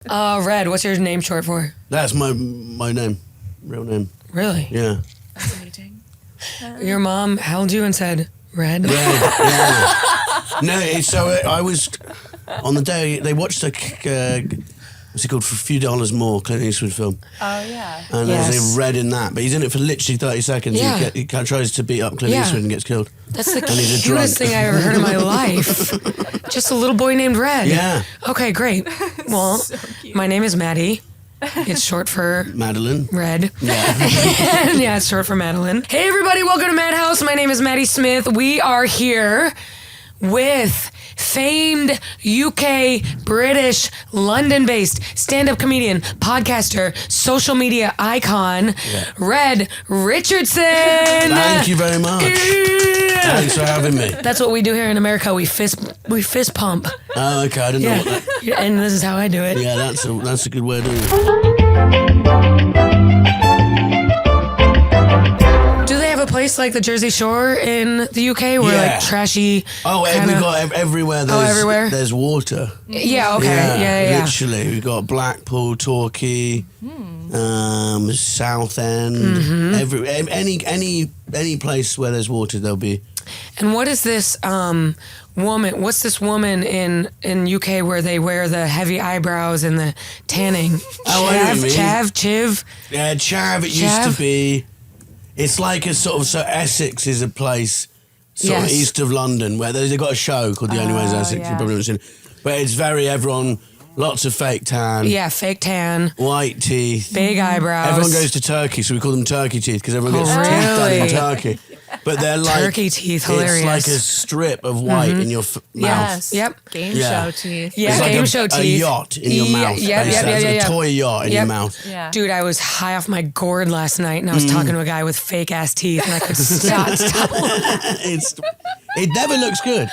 Red, what's your name short for? That's my name, real name. Really? Yeah. Fascinating. Your mom held you and said, Red? Red, yeah. No, so I was, on the day, they watched what's it called, For a Few Dollars More, Clint Eastwood film. Oh, yeah. And there's a Red in that, but he's in it for literally 30 seconds. Yeah. He tries to beat up Clint Eastwood and gets killed. That's the he's a cutest drunk. thing I ever heard in my life. Just a little boy named Red. Yeah. Okay, great. Well, So cute. my name is Maddie. It's short for Madeline. Red. Yeah. Yeah, it's short for Madeline. Hey, everybody, welcome to Madhouse. My name is Maddie Smith. We are here with famed UK, British, London-based stand-up comedian, podcaster, social media icon, Red Richardson. Thank you very much. Yeah. Thanks for having me. That's what we do here in America. We fist pump. Oh, okay, I didn't know what that... Yeah, and this is how I do it. Yeah, that's a good way of doing it. Do they have a place like the Jersey Shore in the UK where Yeah. like trashy? Oh, kinda- we've got everywhere. everywhere? There's water. Yeah. Okay. Yeah. Literally, we've got Blackpool, Torquay, Southend. Any place where there's water, there'll be. And what is this woman? What's this woman in UK where they wear the heavy eyebrows and the tanning? Oh, I know what you mean. Chiv. Yeah, Chav. It used Chav? to be. It's like a sort of Essex is a place sort of Yes. east of London where they've got a show called The Only Way Is Essex. yeah. You've probably not seen it. But it's very everyone. Lots of fake tan. Yeah, fake tan, White teeth. big eyebrows. Everyone goes to Turkey, so we call them turkey teeth because everyone gets Oh, teeth done in really? Turkey. But they're like Turkey teeth, hilarious. It's like a strip of white in your mouth. Yes. Yep. Game Yeah. show teeth. Yeah, It's like game a, show a teeth. yacht in your mouth. Yep, basically. It's yeah. a toy yacht in your mouth. Yeah. Dude, I was high off my gourd last night, and I was talking to a guy with fake ass teeth, and I could not stop. It never looks good.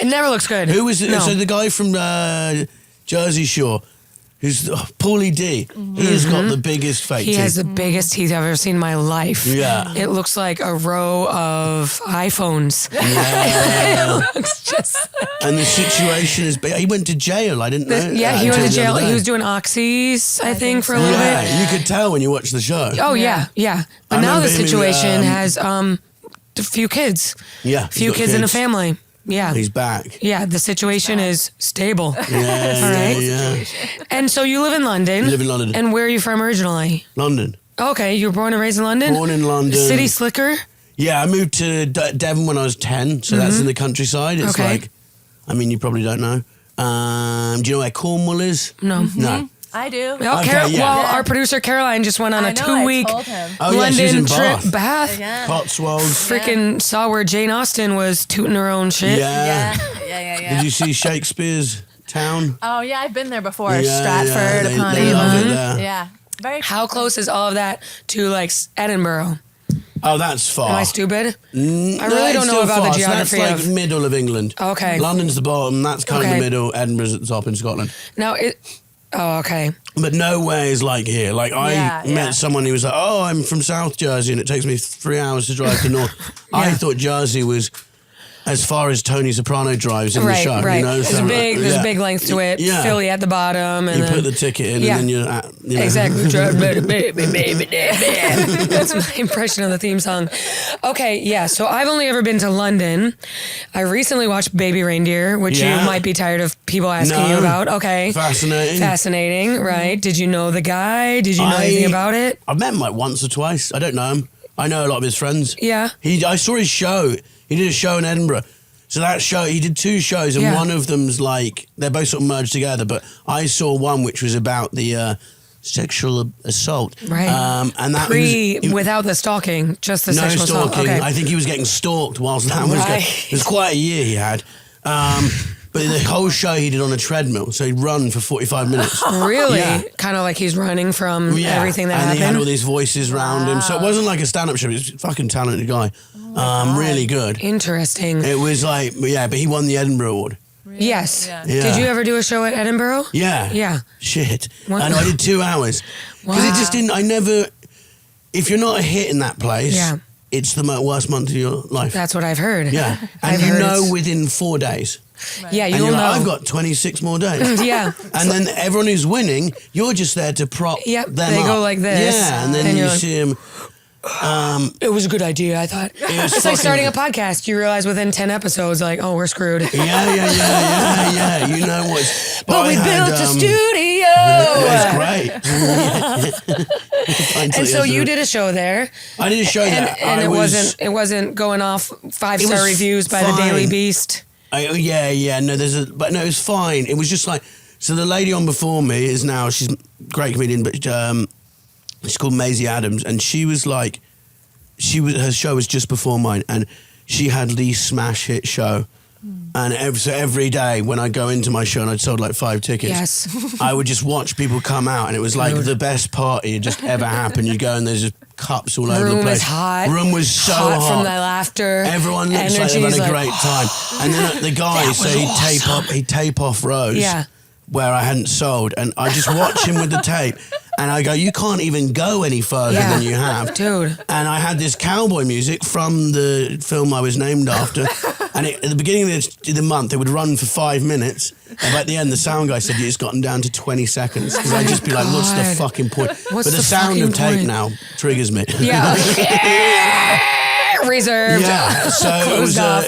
It never looks good. Who was it? No. So the guy from Jersey Shore, who's Paulie D. He's got the biggest fake He teeth. has the biggest teeth I've ever seen in my life. Yeah. It looks like a row of iPhones. Yeah. It looks just And the situation is big. He went to jail. I didn't know. yeah, he until went to the jail. other day. He was doing oxys, I think, for a little Yeah, bit. you could tell when you watched the show. Oh, yeah. But I now the remember him in, situation has a few kids. Yeah, Few he's got kids in a family. Yeah. He's back. Yeah, the situation is stable. Yeah, yeah. And so you live in London. I live in London. And where are you from originally? London. Okay, you were born and raised in London? Born in London. City slicker? Yeah, I moved to Devon when I was 10, so that's in the countryside. It's Okay. like, I mean, you probably don't know. Do you know where Cornwall is? No. No. I do. Well, Okay, yeah. well, our producer Caroline just went on I a know, 2-week I told him. Oh, yeah, she was London in trip. Bath. Bath. Yeah. Cotswolds. Freaking saw where Jane Austen was tooting her own shit. Yeah. Yeah. Did you see Shakespeare's town? Oh, yeah, I've been there before. Yeah, Stratford yeah, upon they love it Avon. there. Yeah. Very How close is all of that to like Edinburgh? Oh, that's far. Am I stupid? I No, really don't it's know still about the far. So geography that's like of. middle of England. Okay. London's the bottom. That's kind of Okay. the middle. Edinburgh's at the top in Scotland. Now it. Oh, okay. But nowhere is like here. Like I Yeah, met yeah. someone who was like, "Oh, I'm from South Jersey, and it takes me 3 hours to drive to North." I thought Jersey was as far as Tony Soprano drives in the show. Right. You know? There's So, big. There's yeah. a big length to it. Yeah. Philly at the bottom, and You then, put the ticket in, Yeah. and then you're at. You know. Exactly. That's my impression of the theme song. Okay, yeah. So I've only ever been to London. I recently watched Baby Reindeer, which Yeah. you might be tired of people asking No. you about. Okay. Fascinating. Right. Did you know the guy? Did you know anything about it? I've met him like once or twice. I don't know him. I know a lot of his friends. Yeah. I saw his show. He did a show in Edinburgh. So that show, he did 2 shows, and Yeah. one of them's like, they're both sort of merged together, but I saw one which was about the sexual assault. Right. And that Without the stalking, just the no sexual assault. stalking. Okay. I think he was getting stalked whilst that was going. Right. It was quite a year he had. But the whole show he did on a treadmill, so he'd run for 45 minutes. Really? Yeah. Kind of like he's running from everything that and happened. he had all these voices around him. So it wasn't like a stand-up show. He was a fucking talented guy. Really good. Interesting. It was like, yeah, but he won the Edinburgh Award. Yes. Yeah. Yeah. Did you ever do a show at Edinburgh? Yeah. Yeah. Shit. What? I know, I did 2 hours. Because it just didn't, if you're not a hit in that place, Yeah. it's the worst month of your life. That's what I've heard. Yeah. I've And you heard know it's- within 4 days. Yeah, And you'll you're know. like, I've got 26 more days. Yeah. And then everyone who's winning, you're just there to prop Yep, them they up. go like this, Yeah, and then and you you're like- see them. It was a good idea, I thought. was It's like fucking- starting a podcast. You realize within 10 episodes, like, oh, we're screwed. Yeah. You know what's. But we I had, built a studio. It was great. And so you did a show there, I did a show there. and it wasn't going off 5-star was reviews by the fine. Daily Beast. No, but no, it was fine. It was just like, so the lady on before me is now, she's a great comedian, but she's called Mazzei Adams, and she was like, her show was just before mine, and she had the smash hit show. And every day when I go into my show and I'd sold like 5 tickets, Yes. I would just watch people come out, and it was like the best party had just ever happened. You go and there's just cups all over the Room place. is hot. Room was so hot. from the laughter. Everyone looks like they've Energy's had a like, great time. And then the guy, so he'd tape off rows Yeah. where I hadn't sold, and I just watch him with the tape, and I go, you can't even go any further Yeah. than you have. Dude. And I had this cowboy music from the film I was named after, and at the beginning of the month, it would run for 5 minutes, and by the end, the sound guy said, it's gotten down to 20 seconds, because I'd just be like, what's the God. fucking point? What's but the the sound of fucking tape point? now triggers me. Yeah. Reserved. Yeah, so Closed off.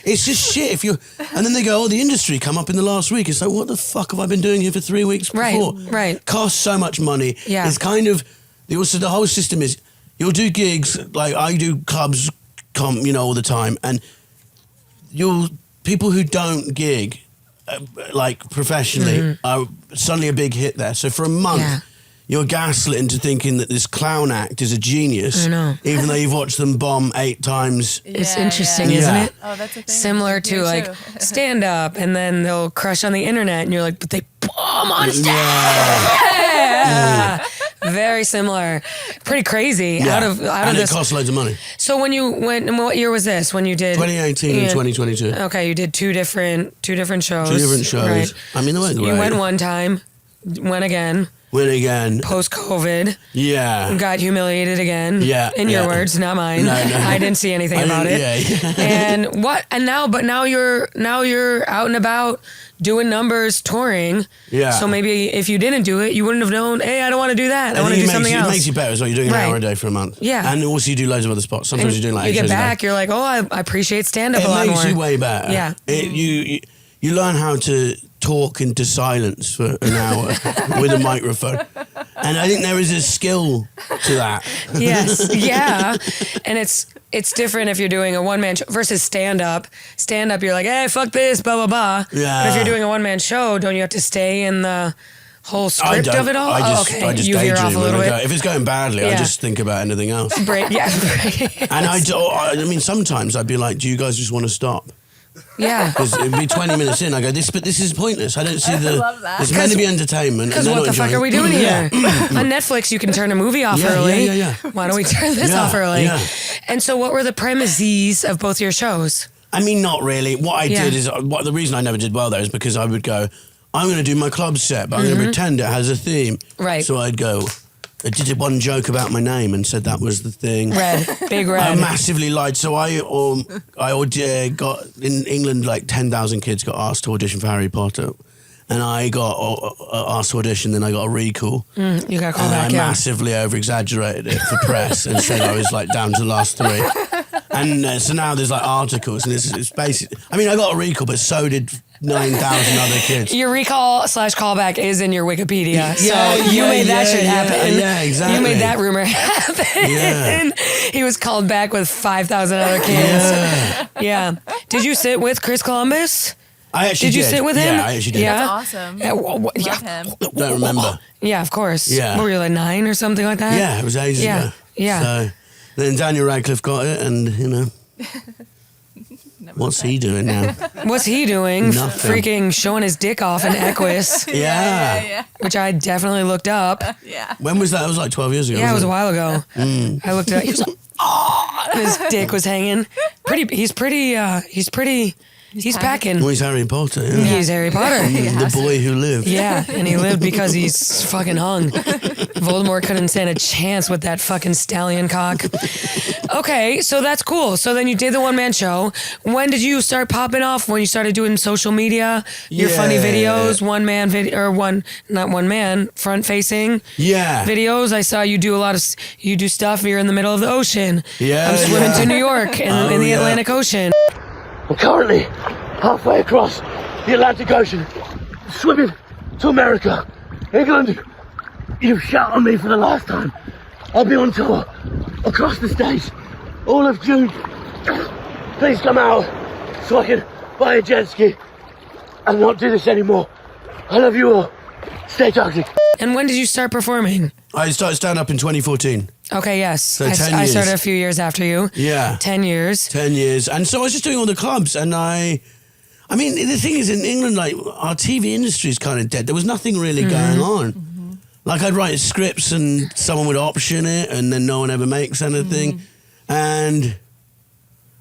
it's just shit. If you and then they go, oh, the industry come up in the last week. It's like, what the fuck have I been doing here for 3 weeks before? Right. Costs so much money. Yeah. It's kind of also the whole system is you'll do gigs like I do clubs, all the time, and people who don't gig like professionally are suddenly a big hit there. So for a month. Yeah. You're gaslit into thinking that this clown act is a genius, I know. even though you've watched them bomb 8 times. It's Yeah, interesting, yeah. isn't Yeah. it? Oh, that's a thing. Similar to Here, like too. stand up, and then they'll crush on the internet, and you're like, but they bomb on stage. Yeah. Very similar. Pretty crazy. Yeah. Out of and this. it costs loads of money. So when you went, and what year was this? When you did 2018 and Yeah. 2022. Okay, you did two different shows. 2 different shows. Right. I mean, they weren't great. You went one time, went again, Win again. post COVID, Yeah. got humiliated again. Yeah, In your yeah. words, not mine. No. I didn't see anything about it. Yeah. And what? And now you're out and about doing numbers, touring. Yeah. So maybe if you didn't do it, you wouldn't have known. Hey, I don't want to do that. I want to do something It else. makes you better as well. You're doing an Right. hour a day for a month. Yeah. And also you do loads of other spots. Sometimes you're doing like you 8 get shows a day. back, you're like, oh, I appreciate stand up a It lot makes more. you way better. Yeah. You learn how to talk into silence for an hour with a microphone. And I think there is a skill to that. Yes, yeah, and it's different if you're doing a one man show versus stand up. Stand up, you're like, hey, fuck this, blah blah blah. Yeah. But if you're doing a one man show, don't you have to stay in the whole script of it all? I just you veer daydream off a when little I go. bit. If it's going badly, I Yeah. just think about anything else. Break, yeah, And I mean, sometimes I'd be like, do you guys just want to stop? yeah. Because it'd be 20 minutes in, I go, this is pointless. I don't see I love that. It's meant to be entertainment. Because and they're what the not fuck are we enjoying doing it. here? On Netflix, you can turn a movie off Yeah, early. yeah. Why don't we turn this Yeah, off early? yeah. And so, what were the premises of both your shows? I mean, not really. What I Yeah. did is, the reason I never did well there is because I would go, I'm going to do my club set, but I'm going to pretend it has a theme. Right. So I'd go, I did one joke about my name and said that was the thing. Red, big red. I massively lied. So I got, in England, like 10,000 kids got asked to audition for Harry Potter. And I got asked to audition, then I got a recall. You got called And back, I yeah. massively over-exaggerated it for press and said I was like down to the last 3. And so now there's like articles and it's basically, I mean, I got a recall, but so did 9,000 other kids. Your recall/callback is in your Wikipedia. So you yeah, made that yeah, shit yeah, happen. yeah, exactly. You made that rumor happen. Yeah. He was called back with 5,000 other kids. Yeah. Did you sit with Chris Columbus? I actually Did you sit with him? Yeah, I actually did. Yeah. That's awesome. Yeah, Love yeah. him. Don't remember. Yeah, of course. Yeah. What were you, like 9 or something like that? Yeah, it was ages Yeah, ago. yeah. So then Daniel Radcliffe got it and, what's he doing now? What's he doing? Nothing. Freaking showing his dick off in Equus, Yeah. which I definitely looked up. Yeah. When was that? It was like 12 years ago. Yeah, it was a wasn't while ago. I looked it up. He was like, oh, and his dick was hanging. He's pretty He's packing. Well, he's Harry Potter. Yeah. He's Harry Potter. The boy who lived. Yeah, and he lived because he's fucking hung. Voldemort couldn't stand a chance with that fucking stallion cock. Okay, so that's cool. So then you did the one-man show. When did you start popping off? When you started doing social media? Your funny videos? One-man video, or not one-man, front-facing videos? I saw you do a lot of, you do stuff, you're in the middle of the ocean. Yeah, I'm swimming to New York in the Atlantic Ocean. I'm currently halfway across the Atlantic Ocean, swimming to America. England, you've shot on me for the last time. I'll be on tour across the states all of June. Please come out so I can buy a jet ski and not do this anymore. I love you all. Stay toxic. And when did you start performing? I started stand-up in 2014. Okay, yes. So I 10 years. started a few years after you. Yeah. 10 years. 10 years. And so I was just doing all the clubs, and I mean, the thing is, in England, like, our TV industry is kind of dead. There was nothing really going on. Like, I'd write scripts and someone would option it, and then no one ever makes anything. And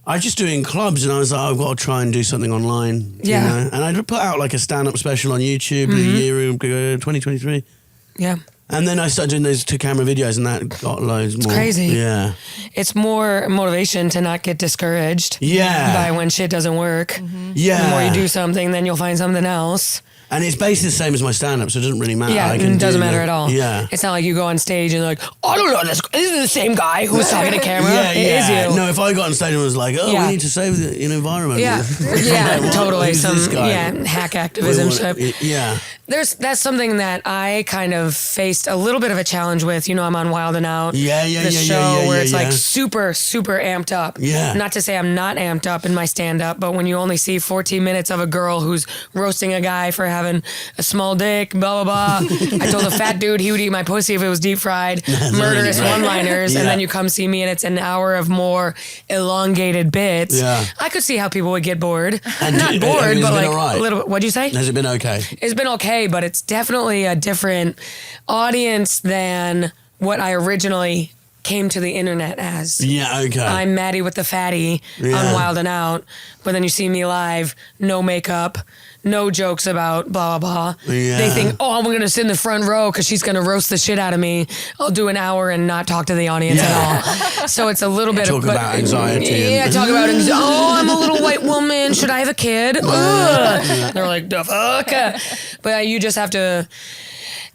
I was just doing clubs, and I was like, I've got to try and do something online. Yeah. You know? And I put out like a stand-up special on YouTube a year ago, 2023. Yeah. And then I started doing those 2-camera videos, and that got loads more. Crazy. Yeah. It's more motivation to not get discouraged. Yeah. By when shit doesn't work. Yeah. The more you do something, then you'll find something else. And it's basically the same as my stand-up, so it doesn't really matter. Yeah, I can it doesn't do matter at all. Yeah. It's not like you go on stage and like, I don't know, this is the same guy who's talking to camera. Yeah, It is you. No, if I got on stage and was like, oh, Yeah. we need to save the environment. Yeah, Like, yeah, what? totally. Who's this guy? Hack activism stuff. Yeah. That's something that I kind of faced a little bit of a challenge with. You know, I'm on Wild and Out. The show where it's like super, super amped up. Yeah. Not to say I'm not amped up in my stand-up, but when you only see 14 minutes of a girl who's roasting a guy for having a small dick, blah, blah, blah. I told a fat dude he would eat my pussy if it was deep fried. Murderous one-liners. And then you come see me and it's an hour of more elongated bits. Yeah. I could see how people would get bored. And Not bored, but like right. a little bit. What'd you say? Has it been okay? It's been okay, but it's definitely a different audience than what I originally came to the internet as. Yeah, okay. I'm Maddie with the fatty on Wild and Out, but then you see me live, no makeup, no jokes about blah, blah, blah. Yeah. They think, oh, I'm going to sit in the front row because she's going to roast the shit out of me. I'll do an hour and not talk to the audience at all. So it's a little bit Talk about anxiety. Yeah, talk about anxiety. Oh, I'm a little white woman. Should I have a kid? Ugh. They're like, the fuck? But you just have to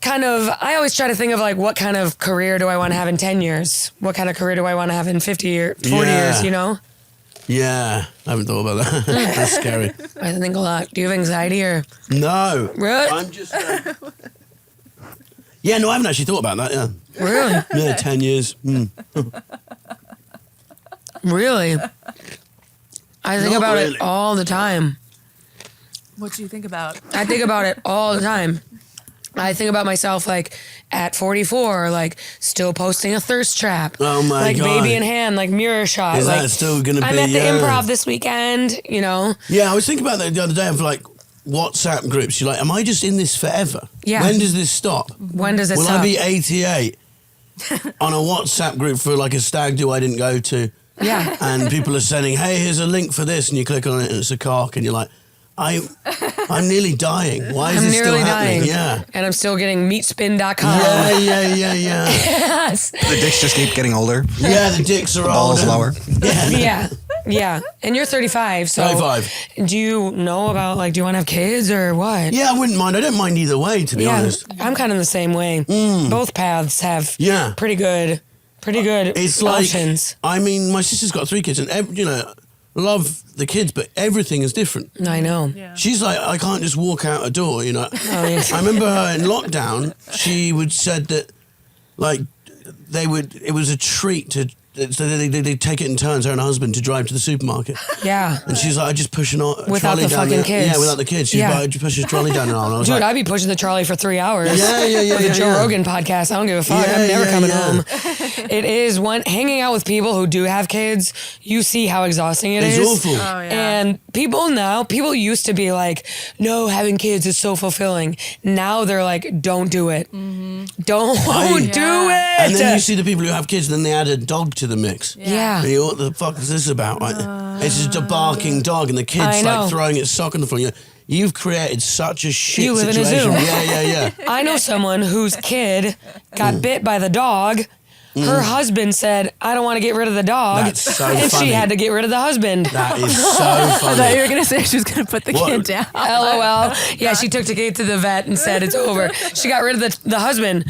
kind of, I always try to think of like, what kind of career do I want to have in 10 years? What kind of career do I want to have in 50 years, 40 years, you know? Yeah, I haven't thought about that. That's scary. I think a lot. Do you have anxiety or? No. Really? I'm just... yeah, no, I haven't actually thought about that, yeah. Really? Yeah, 10 years. Really? I think Not about really. it all the time. What do you think about? I think about it all the time. I think about myself like at 44, like still posting a thirst trap. Oh my like God. baby in hand, like mirror shot. Is like, that still going to be... I'm at the improv this weekend, you know? Yeah, I was thinking about that the other day of like WhatsApp groups. You're like, am I just in this forever? Yeah. When does this stop? When does it Will stop? I be 88 on a WhatsApp group for like a stag do I didn't go to? Yeah. And people are sending, hey, here's a link for this, and you click on it and it's a cock, and you're like, I'm nearly dying. Why is I'm this still nearly happening? dying. Yeah. And I'm still getting meatspin.com. Yeah. Yes. The dicks just keep getting older. Yeah, the dicks are Balls older. lower. Yeah. And you're 35, so 35. do you know about like, do you want to have kids or what? Yeah, I wouldn't mind. I don't mind either way, to be honest. I'm kind of the same way. Both paths have pretty good It's like, options. I mean, my sister's got 3 kids, and you know, love the kids, but everything is different. I know. Yeah. She's like, I can't just walk out a door, you know. Oh, yeah. I remember her in lockdown. She said that, like, it was a treat to. So they take it in turns, her and her husband, to drive to the supermarket. Yeah. And she's like, I just push a Without trolley the down fucking the, kids. Yeah, without the kids. She's Yeah. like, I just push a trolley down the aisle. And I was Dude, like, I'd be pushing the trolley for 3 hours. Yeah, With the Joe Rogan podcast. I don't give a fuck. Yeah, I'm never yeah, coming yeah. home. It is hanging out with people who do have kids, you see how exhausting it It's is. awful. Oh, yeah. And people used to be like, no, having kids is so fulfilling. Now they're like, don't do it. Don't do it. And then you see the people who have kids, then they add a dog to the mix. Yeah. And you, what the fuck is this about? Right? It's just a barking dog, and the kid's like throwing its sock on the floor. You've created such a shit You live situation. in a zoo. Yeah. I know someone whose kid got bit by the dog. Her husband said, I don't want to get rid of the dog. That's so and funny. she had to get rid of the husband. That is so I thought you funny. were gonna say she was gonna put the kid down. LOL. Yeah, she took the kid to the vet and said it's over. She got rid of the husband.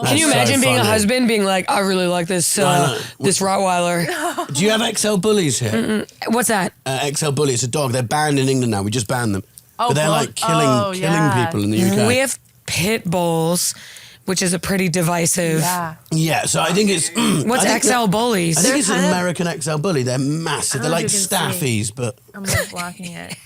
Can you imagine being a husband being like, I really like this this Rottweiler. Do you have XL bullies here? What's that? XL bully, it's a dog. They're banned in England now. We just banned them. But they're like killing people in the UK. We have pit bulls, which is a pretty divisive. Yeah, so I think it's... What's XL bullies? I think it's an kind of- American XL bully. They're massive. They're know like if you can see. staffies, but... I'm like blocking it.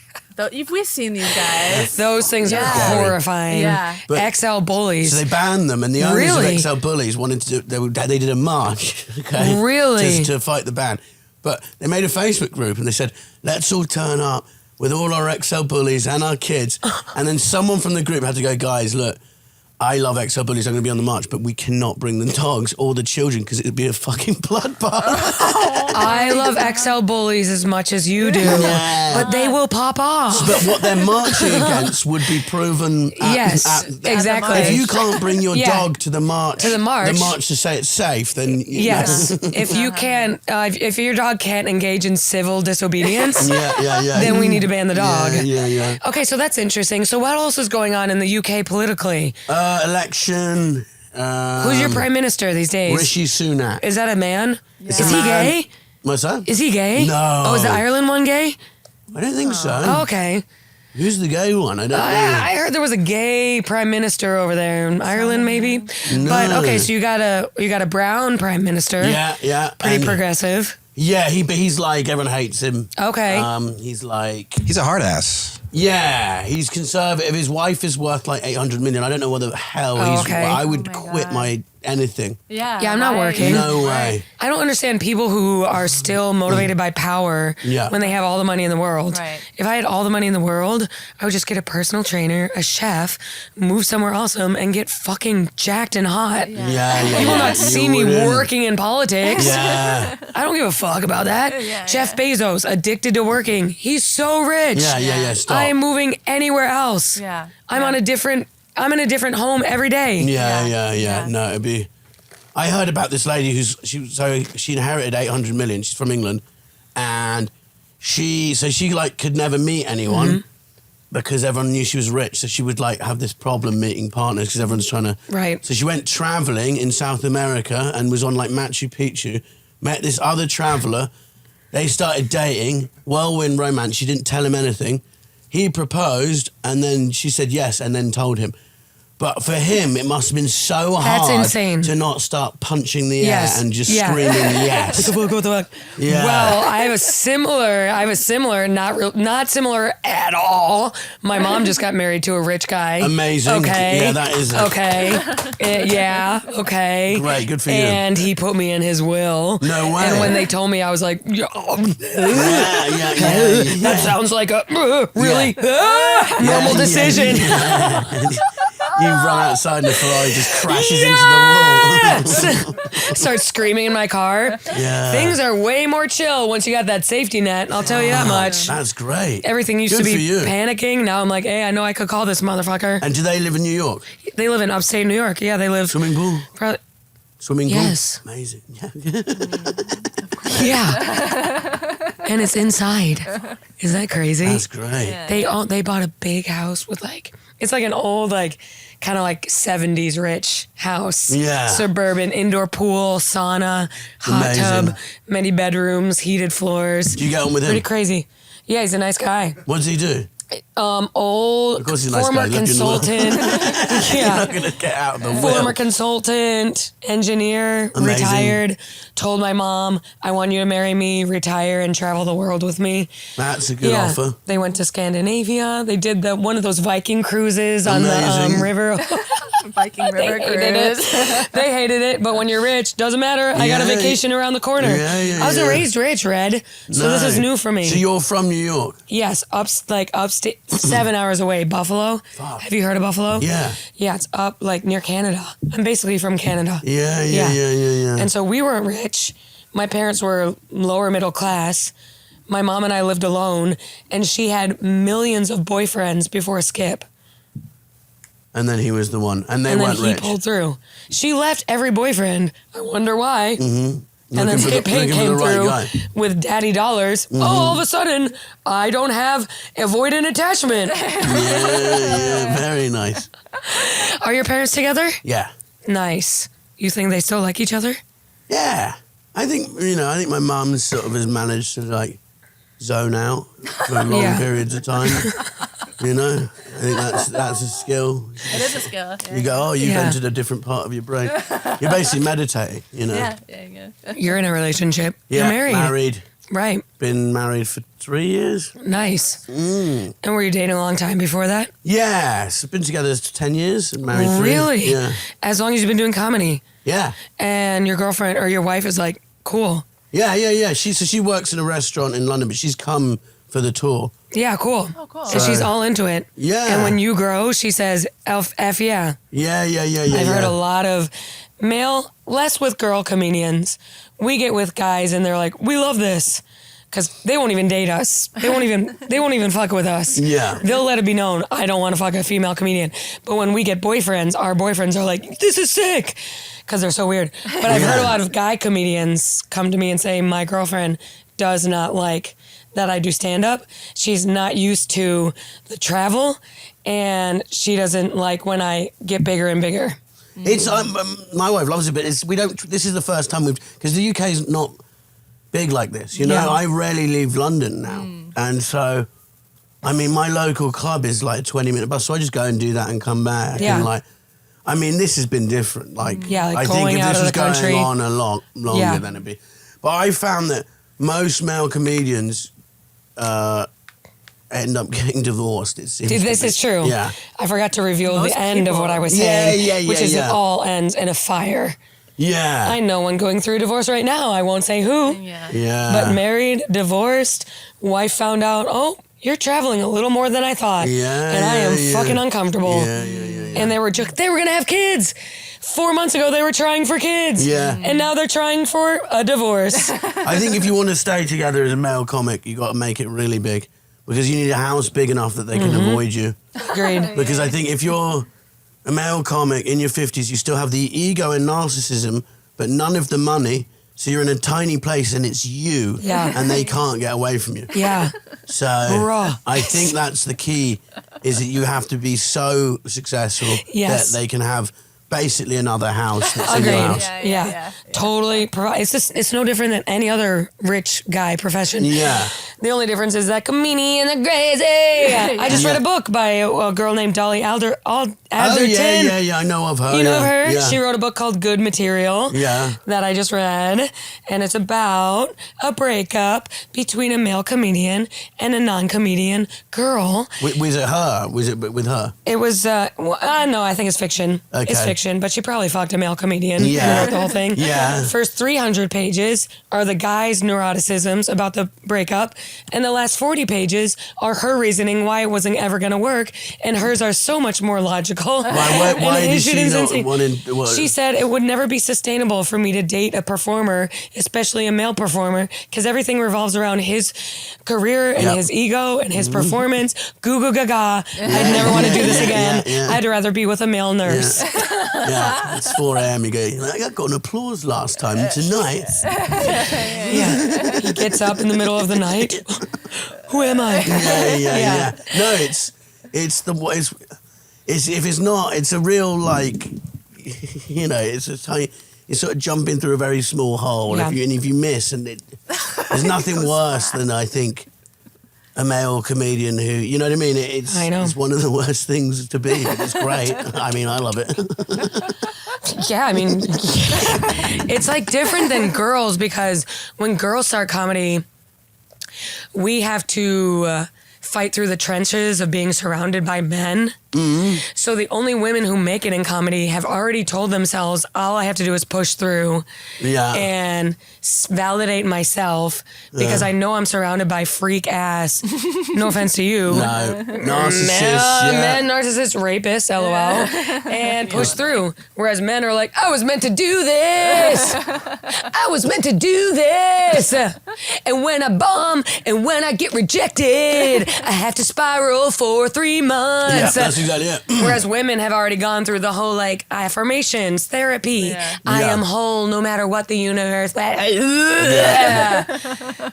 We've seen these guys. Those things are horrifying. Yeah. But- XL bullies. So they banned them, and the owners Really? of XL bullies wanted to do... They did a march, okay? Really? To fight the ban. But they made a Facebook group, and they said, let's all turn up with all our XL bullies and our kids. And then someone from the group had to go, guys, look, I love XL bullies, I'm going to be on the march, but we cannot bring the dogs or the children because it would be a fucking bloodbath. I love XL bullies as much as you do, but they will pop off. But what they're marching against would be proven Exactly. If you can't bring your Yeah. dog to the march To the march. to say it's safe, then... Yes. If you can't, if your dog can't engage in civil disobedience, Yeah. then we need to ban the dog. Yeah. Okay, so that's interesting. So what else is going on in the UK politically? Election... Who's your prime minister these days? Rishi Sunak. Is that a man? It's Is a he man. gay? What's that? Is he gay? No. Oh, is the Ireland one gay? I don't think so. Oh, okay. Who's the gay one? I don't know. I heard there was a gay prime minister over there in Ireland, maybe. No. But okay, so you got a brown prime minister. Yeah. Pretty And- progressive. Yeah, but he's like, everyone hates him. Okay. He's like, He's a hard ass. yeah, he's conservative. His wife is worth like 800 million. I don't know what the hell he's... okay. I would Oh my quit God. my anything. Yeah. Yeah, I'm not working. No way. I don't understand people who are still motivated by power Yeah. when they have all the money in the world. Right. If I had all the money in the world, I would just get a personal trainer, a chef, move somewhere awesome, and get fucking jacked and hot. Yeah. You will not see me working in politics. Yeah. I don't give a fuck about that. Jeff Bezos, addicted to working. He's so rich. Yeah. Stop. I am moving anywhere else. Yeah. I'm in a different home every day. Yeah. No, it'd be... I heard about this lady she inherited 800 million. She's from England, and she like could never meet anyone because everyone knew she was rich. So she would like have this problem meeting partners because everyone's trying to... Right. So she went traveling in South America and was on like Machu Picchu, met this other traveler. They started dating, whirlwind romance. She didn't tell him anything. He proposed, and then she said yes, and then told him. But for him, it must have been so hard insane. to not start punching the air and just Yeah. screaming yes. What the fuck? Yeah. Well, I have a similar, not similar at all. My mom just got married to a rich guy. Amazing. Okay. Yeah, that is it. Okay. Yeah. Okay. Great, good for you. And he put me in his will. No way. And when they told me, I was like, Yeah. that sounds like a really normal decision. You run outside and the Ferrari just crashes into the wall. Start screaming in my car. Yeah. Things are way more chill once you got that safety net. I'll tell you that much. That's great. Everything used Good to for be you. panicking. Now I'm like, hey, I know I could call this motherfucker. And do they live in New York? They live in upstate New York. Yeah, they live. Swimming pool? Probably, Swimming pool? Yes. Amazing. yeah. And it's inside. Is that crazy? That's great. They bought a big house with it's like an old kind of like 70s rich house. Yeah. Suburban, indoor pool, sauna, hot Amazing. tub, many bedrooms, heated floors. Do you get on with him? Pretty crazy. Yeah, he's a nice guy. What does he do? Old Of course he's a nice former guy, look in the consultant. You're Yeah. not going to get out of the Former will. consultant, engineer, Amazing. retired. Told my mom, I want you to marry me, retire, and travel the world with me. That's a good offer. They went to Scandinavia. They did one of those Viking cruises on the Amazing. river. Viking River Cruise. They hated it, but when you're rich, doesn't matter. I got a vacation around the corner. I was raised rich, Red. So this is new for me. So you're from New York? Yes, upstate, 7 hours away, Buffalo. Fuck. Have you heard of Buffalo? Yeah. Yeah, it's up like near Canada. I'm basically from Canada. Yeah. And so we weren't rich. My parents were lower middle class. My mom and I lived alone, and she had millions of boyfriends before Skip. And then he was the one, and they weren't rich. And then he pulled through. She left every boyfriend. I wonder why. Mm-hmm. And then Skip came through with daddy dollars. Mm-hmm. Oh, all of a sudden, I don't have avoidant attachment. Yeah, very nice. Are your parents together? Yeah. Nice. You think they still like each other? Yeah. I think my mum sort of has managed to like zone out for long periods of time. I think that's a skill. It is a skill. Yeah. You go, you've entered a different part of your brain. You're basically meditating, Yeah. You're in a relationship. Yeah, You're married. married. Right. Been married for 3 years. Nice. And were you dating a long time before that? Yes. Been together 10 years and married 3. Really? Yeah. As long as you've been doing comedy. Yeah. And your girlfriend or your wife is like, cool. Yeah. She works in a restaurant in London, but she's come for the tour. Yeah, cool. Oh, cool. So she's all into it. Yeah. And when you grow, she says, F yeah. Yeah. I've heard a lot of male, less with girl comedians. We get with guys and they're like, we love this. Because they won't even date us. They won't even fuck with us. Yeah. They'll let it be known, I don't want to fuck a female comedian. But when we get boyfriends, our boyfriends are like, this is sick. Because they're so weird. But I've heard a lot of guy comedians come to me and say, my girlfriend does not like that I do stand-up. She's not used to the travel, and she doesn't like when I get bigger and bigger. It's my wife loves it, but this is the first time because the UK is not big like this. I rarely leave London now, and so my local club is like a 20-minute bus, so I just go and do that and come back. Yeah. And this has been different. I think if this was going on a lot longer, then it'd be. But I found that most male comedians end up getting divorced. It seems. This is true. Yeah. I forgot to reveal the end of what I was saying, which is it yeah. all ends in a fire. Yeah. I know one going through a divorce right now. I won't say who. Yeah. But married, divorced, wife found out, oh, you're traveling a little more than I thought. Yeah. And I am fucking uncomfortable. Yeah. And they were gonna have kids. 4 months ago, they were trying for kids. Yeah. And now they're trying for a divorce. I think if you want to stay together as a male comic, you got to make it really big because you need a house big enough that they can avoid you. Agreed. Because I think if you're a male comic in your 50s, you still have the ego and narcissism, but none of the money. So you're in a tiny place and it's you. Yeah. And they can't get away from you. Yeah. So Bruh. I think that's the key, is that you have to be so successful that they can have basically another house that's in your house. Yeah. Totally. It's no different than any other rich guy profession. Yeah. The only difference is that comedian are crazy. I just read a book by a girl named Dolly Alderton. I know of her. You know of her? Yeah. She wrote a book called Good Material that I just read. And it's about a breakup between a male comedian and a non-comedian girl. Was it her? Was it with her? It was, no, I think it's fiction. Okay. It's fiction, but she probably fucked a male comedian. Yeah. Wrote the whole thing. Yeah. First 300 pages are the guy's neuroticisms about the breakup, and the last 40 pages are her reasoning why it wasn't ever going to work, and hers are so much more logical. Why did she not want She said it would never be sustainable for me to date a performer, especially a male performer, because everything revolves around his career and his ego and his performance. Goo goo gaga. I'd never want to do this again. I'd rather be with a male nurse. Yeah, it's 4 a.m. You go, I got an applause last time tonight. He gets up in the middle of the night. Who am I? Yeah. No, it's if it's not, it's a real it's a tiny. You're sort of jumping through a very small hole, and if you miss, there's nothing worse than I think a male comedian who, you know what I mean? It's one of the worst things to be, but it's great. I mean, I love it. Yeah, I mean, it's like different than girls, because when girls start comedy, we have to fight through the trenches of being surrounded by men. So the only women who make it in comedy have already told themselves, all I have to do is push through and validate myself because I know I'm surrounded by freak ass. No offense to you. No. Narcissists. Men, narcissists, rapists, LOL. And push through. Whereas men are like, I was meant to do this. I was meant to do this. And when I bomb and when I get rejected, I have to spiral for 3 months. Yeah, that's exactly it. Whereas women have already gone through the whole like affirmations, therapy. I am whole no matter what the universe.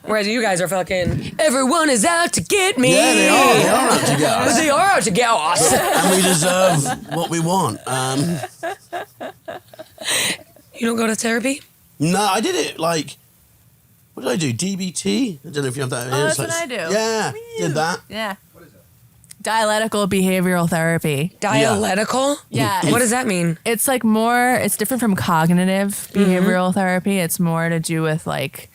Whereas you guys are fucking, everyone is out to get me. Yeah, they are. They are out to get us. They are out to get us. And we deserve what we want. You don't go to therapy? No, I did it like, what did I do? DBT? I don't know if you have that. Oh, that's what I do. Yeah, did that. Yeah. Dialectical behavioral therapy. Dialectical? Yeah. What does that mean? It's like more, it's different from cognitive behavioral therapy. It's more to do with like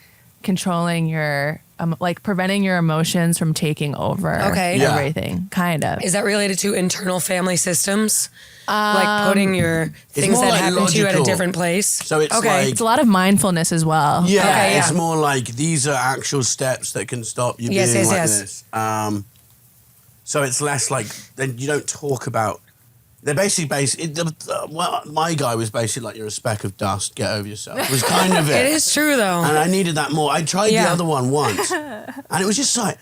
controlling your, like preventing your emotions from taking over everything, kind of. Is that related to internal family systems? Like putting your things more that like happen to you at a logical. different place? So it's okay. like, It's a lot of mindfulness as well. yeah, Okay, it's yeah. more like these are actual steps that can stop you Yes, being yes, like yes. this. So it's less like, then you don't talk about, they're basically well, my guy was basically like, you're a speck of dust, get over yourself. It was kind of it. It is true though. And I needed that more. I tried the Yeah. other one once, and it was just like,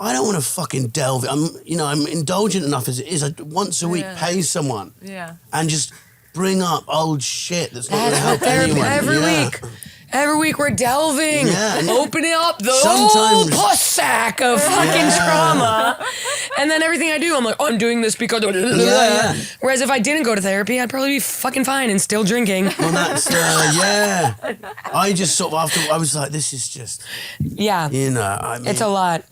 I don't want to fucking delve. I'm indulgent enough as it is. I once a week pay someone and just bring up old shit that's not going to That's help what therapy anyone. every Yeah. week. Every week we're delving, Yeah. opening up the Sometimes- old puss sack of fucking trauma. And then everything I do, I'm like, oh, I'm doing this because... Yeah. Whereas if I didn't go to therapy, I'd probably be fucking fine and still drinking. Well, that's yeah. I just sort of after I was like, this is just Yeah. I mean, It's a lot.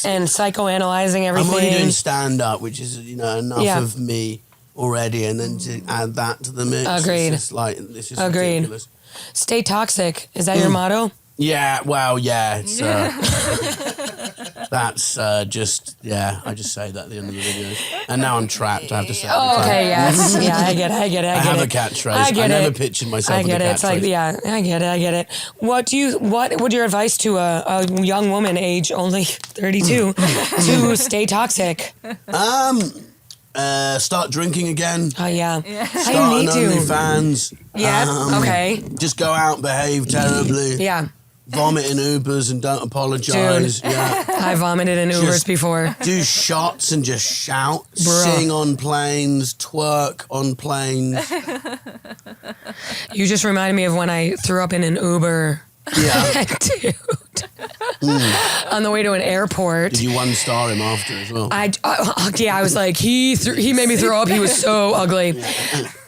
And psychoanalyzing I'm already doing everything. stand up, which is enough Yeah. of me already, and then to add that to the mix. Agreed. It's just like this is Agreed. ridiculous. Stay toxic. Is that your motto? Yeah, well, yeah, it's that's just I just say that at the end of the video, and now I'm trapped. I have to say. Oh, okay, yes. Yeah, I get it. I get have it. a catchphrase. I get never it. pictured myself I get with a it. It's like, catchphrase. yeah, I get it. What would your advice to a young woman, age only 32, to stay toxic? Start drinking again. Oh, yeah. Start I need an to. OnlyFans. Yeah, okay. Just go out, behave terribly. Yeah, Vomit in Ubers and don't apologise. Dude. Yeah. I vomited in Ubers Just- before. Do shots and just shout. Bruh. Sing on planes. Twerk on planes. You just reminded me of when I threw up in an Uber. Yeah. Dude. On the way to an airport. Did you one-star him after as well? I was like, he made me throw up. He was so ugly.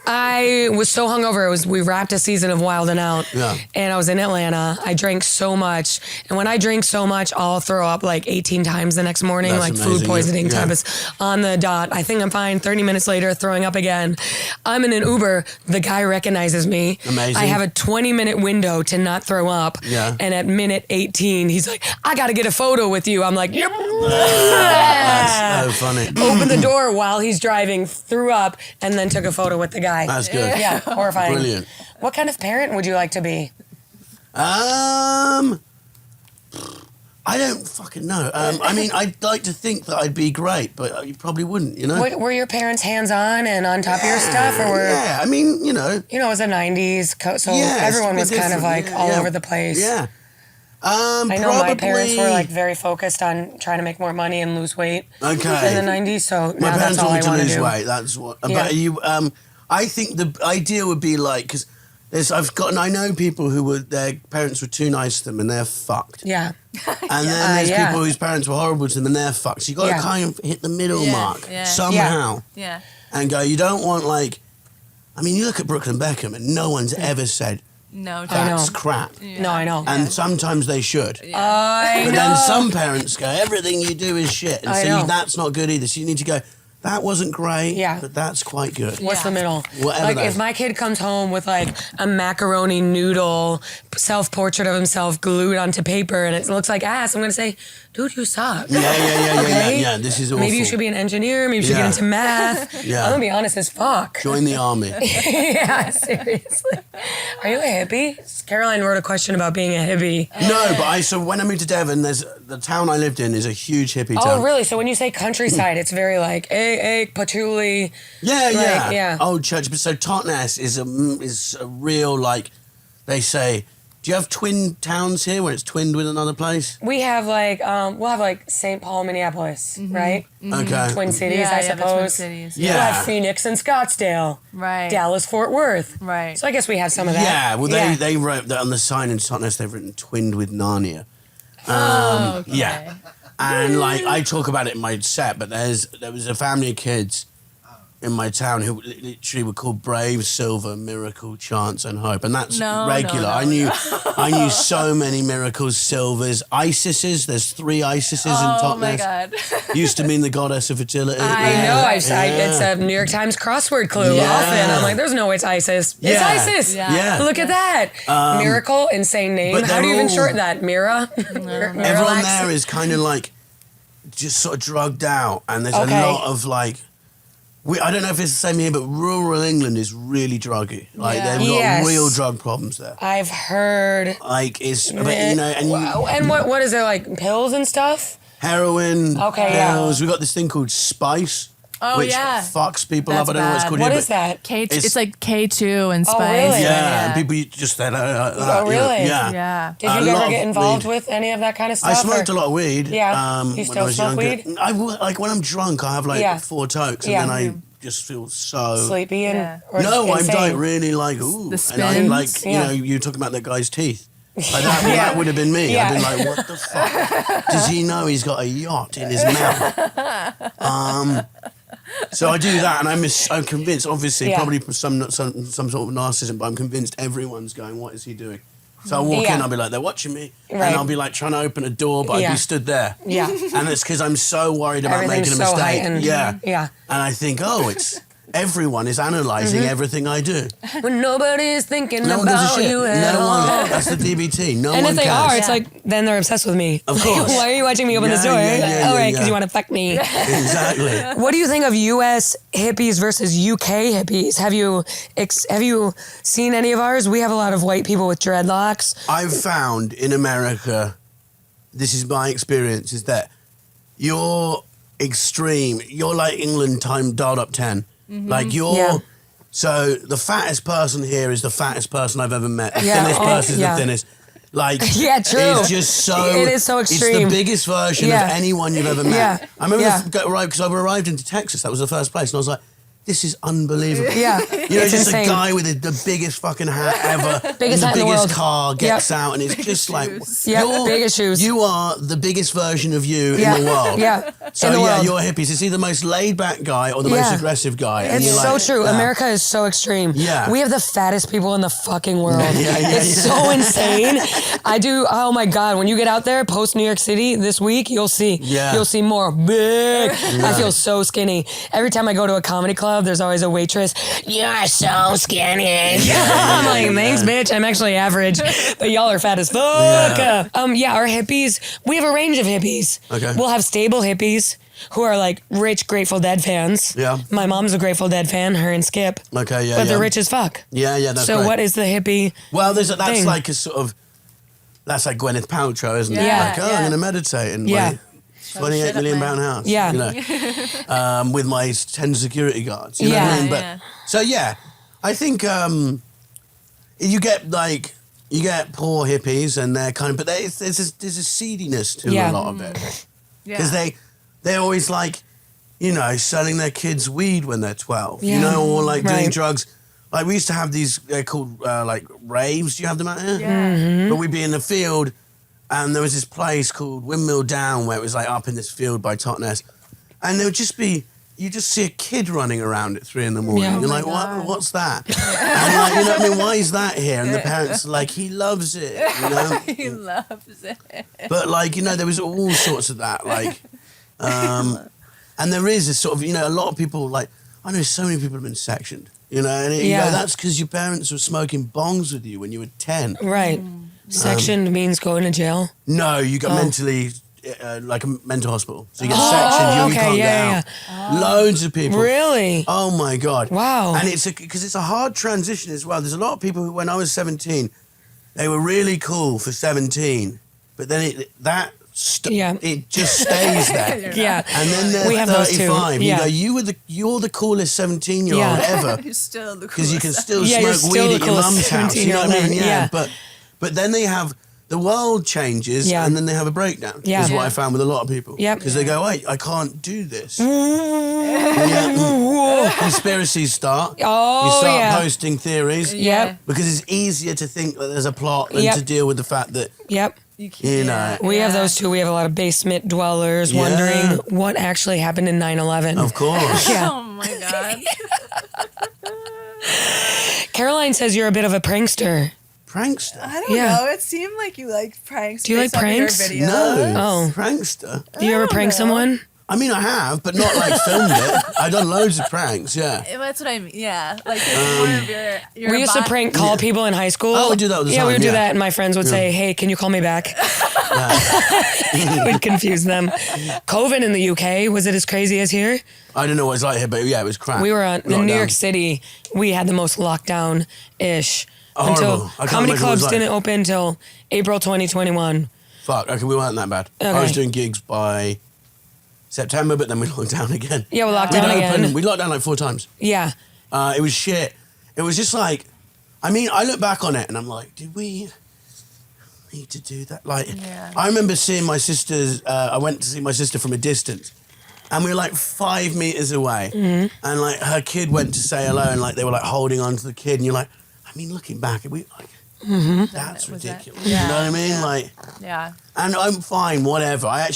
I was so hungover. We wrapped a season of Wild 'N Out, and I was in Atlanta. I drank so much, and when I drink so much, I'll throw up like 18 times the next morning, That's like amazing, food poisoning yeah. type of on the dot. I think I'm fine. 30 minutes later, throwing up again. I'm in an Uber. The guy recognizes me. Amazing. I have a 20-minute window to not throw up, Yeah. and at minute 18, he's like, "I got to get a photo with you." I'm like, "Yep." That's so funny. Opened the door while he's driving, threw up, and then took a photo with the guy. That's good. Yeah, horrifying. Brilliant. What kind of parent would you like to be? I don't fucking know. I mean, I'd like to think that I'd be great, but you probably wouldn't, you know? Were your parents hands-on and on top of your stuff, or were Yeah, I mean, you know, it was the 90s, so Yeah, everyone it's was kind of different. like Yeah, all yeah. over the place. Yeah. I know my parents were like very focused on trying to make more money and lose weight Okay. in the 90s, so My now parents that's all I want to want to lose do. weight. That's what. Yeah. But you, I think the idea would be like, because I know people their parents were too nice to them and they're fucked. Yeah. And then there's yeah. people whose parents were horrible to them and they're fucked. So you got to Yeah. kind of hit the middle mark yeah. somehow Yeah. and go. You don't want like, I mean, you look at Brooklyn Beckham and no one's ever said No, I know. that's crap. No, I know. And sometimes they should. I But know. then some parents go, everything you do is shit. And I so know. that's not good either. So you need to go, that wasn't great, Yeah. but that's quite good. What's the middle? Whatever Like that if is. my kid comes home with like a macaroni noodle self-portrait of himself glued onto paper and it looks like ass, I'm gonna say, dude, you suck. Yeah. This is awful. Maybe you should be an engineer. Maybe you should get into math. Yeah. I'm gonna be honest as fuck. Join the army. Yeah, seriously. Are you a hippie? Caroline wrote a question about being a hippie. No, but so when I moved to Devon, there's the town I lived in is a huge hippie town. Oh, really? So when you say countryside, it's very like egg, patchouli. Yeah. Old church. But so Totnes is a real, like, they say, do you have twin towns here where it's twinned with another place? We have like, we'll have like St. Paul, Minneapolis, right? Okay. Twin cities, Yeah, I the Twin suppose. Cities. We'll Yeah. have Phoenix and Scottsdale. Right. Dallas, Fort Worth. Right. So I guess we have some of that. Yeah, well, they wrote that on the sign in Totnes, they've written twinned with Narnia. Okay. Yeah. And like I talk about it in my set, but there was a family of kids in my town who literally were called Brave, Silver, Miracle, Chance, and Hope, and that's regular. I knew so many Miracles, Silvers, Isises. There's 3 Isises in Totnes. Oh my God. Used to mean the goddess of fertility. I know. It's a New York Times crossword clue Yeah. often. I'm like, there's no way it's ISIS. It's Yeah. ISIS. Yeah. Look at that. Miracle, insane name. but How do you even they're all- shorten that? Mira? Everyone there is kind of like just sort of drugged out, and there's a lot of like. I don't know if it's the same here, but rural England is really druggy. Like Yeah. they've got Yes. real drug problems there. I've heard. Like it's, but, you know, and And what is there, like pills and stuff? heroin, Okay, yeah. pills. We got this thing called spice, Oh, which yeah. fucks people That's up. I don't know what it's bad. called What here, is but that? It's like K2 and Oh, spice. really? yeah, and people just said, Oh, really? Yeah. Did A you lot ever of get involved weed. with any of that kind of stuff? I smoked or- a lot of weed. Yeah. You when still I was smoke younger. weed? Like when I'm drunk, I have like 4 tokes, and Yeah. then I just feel so Sleepy and Yeah. or No, I'm insane? like really like ooh, The and I'm spins. like Yeah. you talking about that guy's teeth. Like that would have been me. Yeah. I'd been like, what the fuck? Does he know he's got a yacht in his mouth? So I do that, and I'm convinced. Obviously, probably some sort of narcissism, but I'm convinced everyone's going, what is he doing? So I walk in, I'll be like, they're watching me, and I'll be like trying to open a door, but I'd be stood there. Yeah. And it's because I'm so worried about making a Everything's so mistake. heightened. Yeah. Yeah. And I think, it's everyone is analysing everything I do. When nobody is thinking No one gives a about shit. you at No all. one. That's the DBT. No And one if they cares. are, it's like, then they're obsessed with me. Of Like, course. why are you watching me open this door? Yeah, All right, because yeah. you want to fuck me. Exactly. What do you think of U.S. hippies versus UK hippies? Have you seen any of ours? We have a lot of white people with dreadlocks. I've found in America, this is my experience, is that you're extreme. You're like England dialed up 10. Like you're... So the fattest person here is the fattest person I've ever met. The thinnest person is the thinnest. Like, Yeah, true. It's just so... It is so extreme. It's the biggest version of anyone you've ever met. Yeah. I remember because I arrived into Texas. That was the first place. And I was like, this is unbelievable. Yeah. You know, It's just insane. a guy with the biggest fucking hat ever. Biggest hat in the world. biggest car gets out, and it's just like... Yeah, biggest shoes. You are the biggest version of you Yeah. in the world. Yeah. So in the world. you're hippies. It's either the most laid back guy or the most aggressive guy. And It's you're so like, true. yeah. America is so extreme. Yeah. We have the fattest people in the fucking world. Yeah, It's so insane. Oh my God, when you get out there, post New York City this week, you'll see. Yeah. You'll see more. Big. I feel so skinny. Every time I go to a comedy club, there's always a waitress. You're so skinny. I'm like, thanks, bitch. I'm actually average. But y'all are fat as fuck. Our hippies, we have a range of hippies. Okay. We'll have stable hippies who are like rich Grateful Dead fans. Yeah. My mom's a Grateful Dead fan, her and Skip. Okay, yeah, But they're rich as fuck. Yeah, that's So great. what is the hippie? Well, that's thing? like a sort of... That's like Gwyneth Paltrow, isn't it? Yeah, Like, yeah. I'm going to meditate in Yeah. my 28 million pound house. Yeah. You know, with my 10 security guards. You know what I mean? But, Yeah. So, yeah, I think you get poor hippies and they're kind of... But there's a seediness to Yeah. a lot of it. Yeah. Because they're always like, you know, selling their kids weed when they're 12, Yeah. you know, or like doing Right. drugs. Like we used to have these, they're called like raves. Do you have them out here? Yeah. Mm-hmm. But we'd be in the field and there was this place called Windmill Down where it was like up in this field by Totnes. And there would just be, you just see a kid running around at 3 a.m. Yeah. You're Oh like, my God. what's that? And like, you know what I mean? Why is that here? And the parents are like, he loves it, you know? He loves it. But like, you know, there was all sorts of that. Like, And there is a sort of, a lot of people, like, I know so many people have been sectioned, and you go, that's because your parents were smoking bongs with you when you were 10. Right. Sectioned means going to jail? No, you got mentally, like a mental hospital. So you get sectioned, you can't get out. Loads of people. Really? Oh my God. Wow. And because it's a hard transition as well. There's a lot of people who, when I was 17, they were really cool for 17, but then it just stays there. Yeah. And then they're 35. You go, you're the coolest 17-year-old ever. You're still the coolest. Because you can still smoke weed at your mum's house. You know what I mean? Yeah. But then they have, the world changes and then they have a breakdown. Yeah. Is what I found with a lot of people. Yeah. Because they go, wait, I can't do this. Conspiracies start. Oh, you start posting theories. Yep. Because it's easier to think that there's a plot than to deal with the fact that, we have those too. We have a lot of basement dwellers wondering what actually happened in 9/11. Of course. Oh my God. Caroline says you're a bit of a prankster. Prankster? I don't know. It seemed like you like pranks. Do you like pranks? No. Prankster. Do you ever prank someone? I mean, I have, but not like filmed it. I've done loads of pranks, That's what I mean. Yeah. Like, it's more of your we used to prank call people in high school. Oh, we do that all the time. Yeah, we would do that, and my friends would say, hey, can you call me back? We'd confuse them. COVID in the UK, was it as crazy as here? I don't know what it's like here, but it was crap. We were in New York City. We had the most lockdown-ish. Horrible. Until comedy clubs didn't open until April 2021. Fuck, okay, we weren't that bad. Okay. I was doing gigs by September, but then we locked down again. Yeah, we locked down again. We locked down like 4 times. Yeah. It was shit. It was just like, I mean, I look back on it and I'm like, did we need to do that? Like, I remember seeing my sister's, I went to see my sister from a distance and we were like 5 meters away and like her kid went to say hello and like they were like holding on to the kid and you're like, I mean, looking back, we like, that's ridiculous. You know what I mean? Like, and I'm fine, whatever. I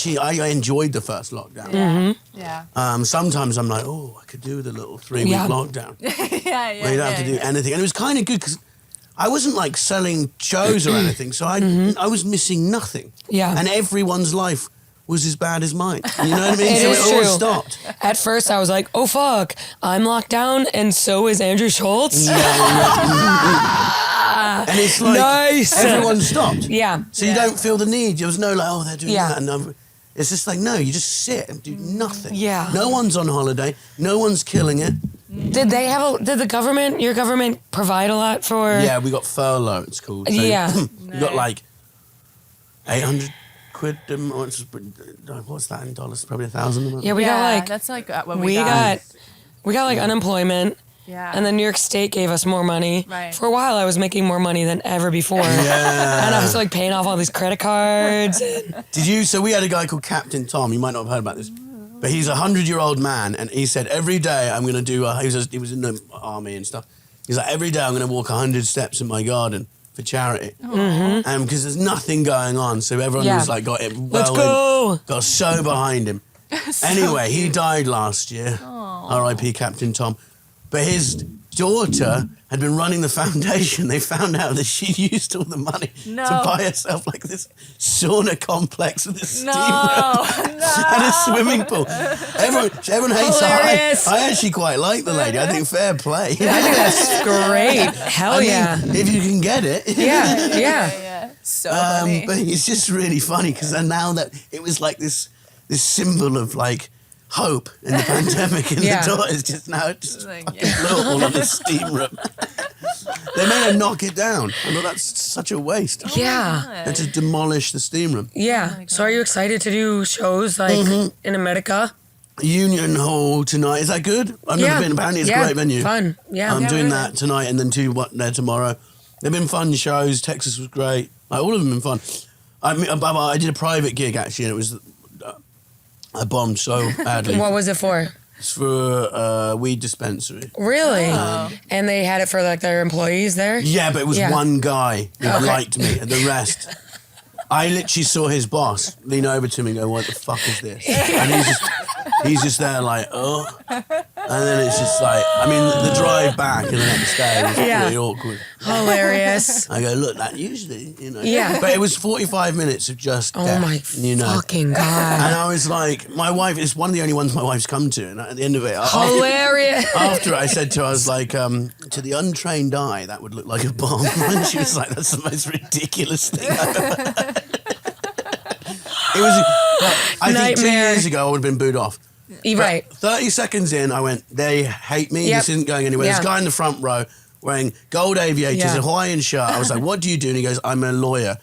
enjoyed the first lockdown. Sometimes I'm like, oh, I could do with a little 3-week lockdown. Where you don't have to do anything. And it was kind of good because I wasn't like selling shows or anything, so I was missing nothing. Yeah. And everyone's life was as bad as mine. You know what I mean? It all stopped. At first I was like, oh fuck, I'm locked down and so is Andrew Schultz. And it's like everyone stopped. Yeah. So you don't feel the need. There was no like, oh, they're doing that. And it's just like, no, you just sit and do nothing. Yeah. No one's on holiday. No one's killing it. Did your government provide a lot for? Yeah, we got furlough, it's called. So we got like 800 quid. What's that in dollars? Probably 1,000 a month. Yeah, we got like, that's like what we got. We got like unemployment. Yeah. And then New York State gave us more money. Right. For a while, I was making more money than ever before. Yeah. And I was like paying off all these credit cards. So we had a guy called Captain Tom. You might not have heard about this. But he's a 100-year-old man. And he said, every day I'm going to do, he was in the army and stuff. He's like, every day I'm going to walk 100 steps in my garden for charity. And because there's nothing going on. So everyone was like, got it Let's go. Got so behind him. Anyway, he died last year. R.I.P. Captain Tom. But his daughter had been running the foundation. They found out that she used all the money to buy herself like this sauna complex with a steam room and a swimming pool. Everyone hates her. I actually quite like the lady. I think fair play. I think that's great. Hell yeah. If you can get it. Yeah. So funny. But it's just really funny because now that it was like this symbol of like hope in the pandemic and the door is just now like, blew all of the steam room. They made her knock it down. I thought that's such a waste. Yeah. And to demolish the steam room. Yeah. So are you excited to do shows like in America? Union Hall tonight. Is that good? I've never been. Apparently it's a great venue. Fun. Yeah. I'm doing that tonight and then 2 there tomorrow. They've been fun shows. Texas was great. Like, all of them have been fun. I did a private gig actually and it was... I bombed so badly. What was it for? It's for a weed dispensary. Really? And they had it for like their employees there? Yeah, but it was one guy who liked me and the rest. I literally saw his boss lean over to me and go, what the fuck is this? And he's just there like, oh. And then it's just like, I mean, the drive back and the next day was pretty awkward. Hilarious. I go, look, that usually, you know. Yeah. But it was 45 minutes of just death, my fucking God. And I was like, my wife, it's one of the only ones my wife's come to. And at the end of it, hilarious. After I said to her, I was like, to the untrained eye, that would look like a bomb. And she was like, that's the most ridiculous thing I've ever heard. It was, I think 2 years ago, I would have been booed off. Right. 30 seconds in, I went, they hate me. This isn't going anywhere. This guy in the front row wearing gold aviators, a Hawaiian shirt. I was like, what do you do? And he goes, I'm a lawyer.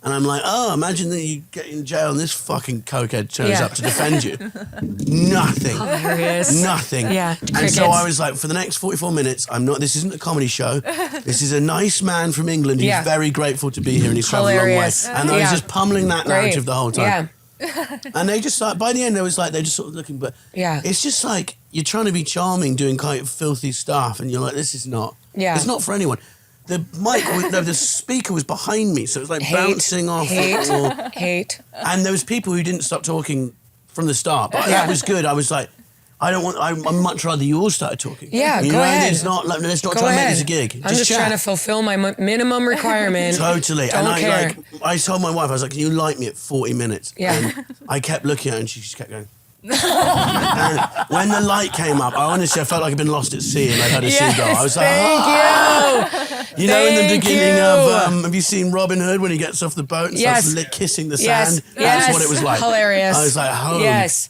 And I'm like, oh, imagine that you get in jail and this fucking cokehead turns up to defend you. Nothing. Hilarious. Nothing. Yeah. And so I was like, for the next 44 minutes, this isn't a comedy show. This is a nice man from England. He's very grateful to be here and he's traveled a long way. And I was just pummeling that narrative the whole time. Yeah. And they just like, by the end, they just sort of looking, but it's just like, you're trying to be charming doing kind of filthy stuff and you're like, this is not, it's not for anyone. The the speaker was behind me, so it was like bouncing off. Hate. And there was people who didn't stop talking from the start, but that was good. I was like, I'd much rather you all started talking. Yeah, go ahead. Let's not try and make this a gig. I'm just trying to fulfill my minimum requirement. Totally. Don't and care. I told my wife, I was like, can you like me at 40 minutes? Yeah. And I kept looking at her and she just kept going. And when the light came up, I felt like I'd been lost at sea and I had a seagull. I was like, thank you. You know, in the beginning of, have you seen Robin Hood when he gets off the boat and starts kissing the sand? That's what it was like. Hilarious. I was like, home. Yes.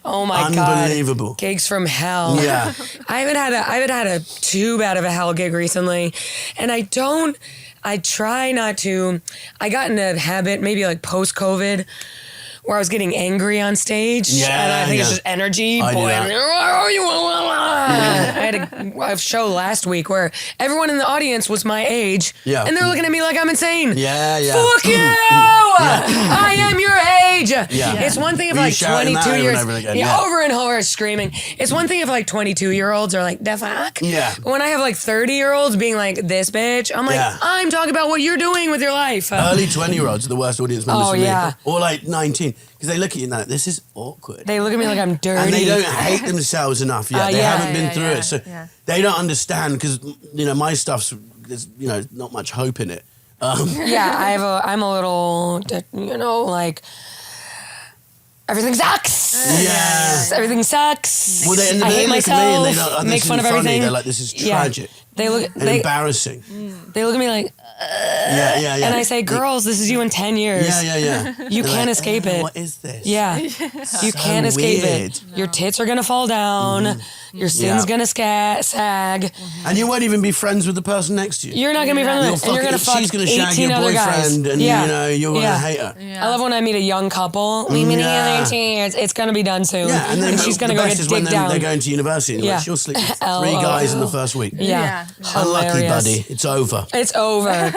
Oh my God. Unbelievable. Gigs from hell. Yeah. I haven't had a too bad of a hell gig recently, and I try not to. I got in a habit, maybe like post-COVID, where I was getting angry on stage. Yeah, and I think it's just energy. I had a show last week where everyone in the audience was my age. Yeah. And they're looking at me like I'm insane. Yeah. Fuck you! I am your age. Yeah. It's one thing if Were you like shouting 22 that years. over and over again? Over and over screaming. It's one thing if like 22-year-olds are like, the fuck? Yeah. But when I have like 30-year-olds being like, this bitch, I'm like, I'm talking about what you're doing with your life. Early 20-year-olds are the worst audience members for me. Yeah. Or like 19. Because they look at you and they're like, this is awkward. They look at me like I'm dirty. And they don't hate themselves enough yet. They haven't been through it. So they don't understand because, my stuff's, there's, not much hope in it. I'm a little, like, everything sucks. Yeah. Everything sucks. Well, I hate myself. Make fun of everything. They're like, this is tragic. They look embarrassing. They look at me like, yeah. And I say, girls, this is you in 10 years. Yeah. You can't escape it. What is this? Yeah. You can't escape it. Your tits are going to fall down. Your skin's going to sag. And you won't even be friends with the person next to you. You're not going to be friends with them. And you're going to fuck she's going to shag 18 your other guys. boyfriend and, you're going to hate her. I love when I meet a young couple. We meet in 18 years. It's going to be done soon. Yeah, and then she's going to go get digged down. They're going to university and she'll sleep with 3 guys in the first week. Yeah. Unlucky, buddy. It's over. It's over.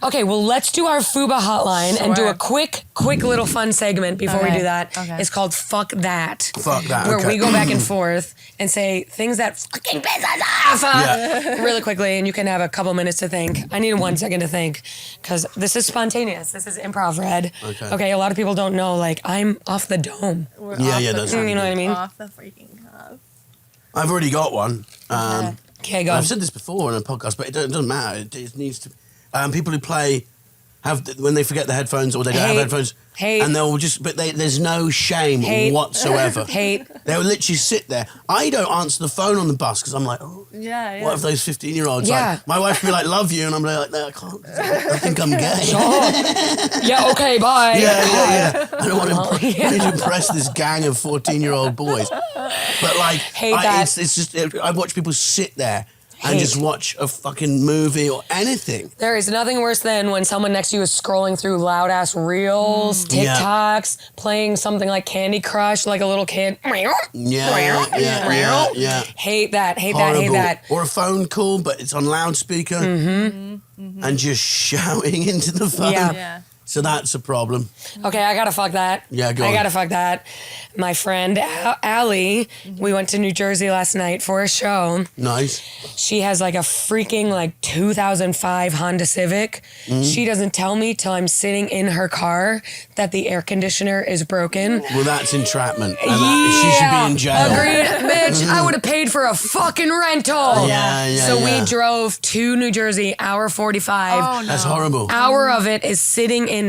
Okay, well, let's do our FUPA hotline and do a quick little fun segment before we do that. Okay. It's called Fuck That. Fuck That, where we go back and forth and say things that fucking piss us off really quickly, and you can have a couple minutes to think. I need 1 second to think because this is spontaneous. This is improv, Red. Okay, a lot of people don't know, like, I'm off the dome. That's you know what I mean? Off the freaking cuff. I've already got one. Okay, go. I've said this before on a podcast, but it doesn't matter. It needs to. People who play when they forget the headphones or they don't have headphones, and they'll just. But there's no shame whatsoever. They'll literally sit there. I don't answer the phone on the bus because I'm like, what if those 15-year-olds? Like, my wife will be like, love you, and I'm like, no, I can't. I think I'm gay. Okay, bye. Yeah. I don't want to impress this gang of 14-year-old boys. But like, it's just I watch people sit there and just watch a fucking movie or anything. There is nothing worse than when someone next to you is scrolling through loud-ass reels, TikToks, playing something like Candy Crush like a little kid. Yeah. Hate that. Or a phone call, but it's on loudspeaker and just shouting into the phone. Yeah. So that's a problem. Okay, I gotta fuck that. Yeah, go on. I gotta fuck that. My friend Allie, we went to New Jersey last night for a show. Nice. She has like a freaking like 2005 Honda Civic. She doesn't tell me till I'm sitting in her car that the air conditioner is broken. Well, that's entrapment. And she should be in jail. Agreed, bitch. I would have paid for a fucking rental. Yeah. So we drove to New Jersey, hour 45. Oh, no. That's horrible. Hour of it is sitting in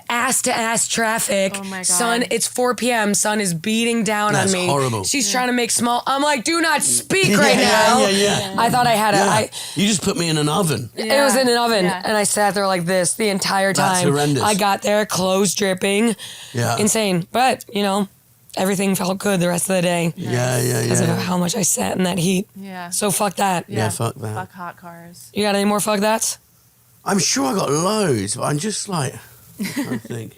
ass to ass traffic. Oh my God. Sun, it's 4 p.m. Sun is beating down That's on me. horrible. She's trying to make small. I'm like, do not speak right now. Yeah. I thought I had You just put me in an oven. it was in an oven, Yeah. and I sat there like this the entire time. That's horrendous. I got there, clothes dripping. Yeah. Insane. But, everything felt good the rest of the day. Yeah. Because of how much I sat in that heat. Yeah. So fuck that. Yeah, fuck that. Fuck hot cars. You got any more fuck that's? I'm sure I got loads, but I'm just like, I think.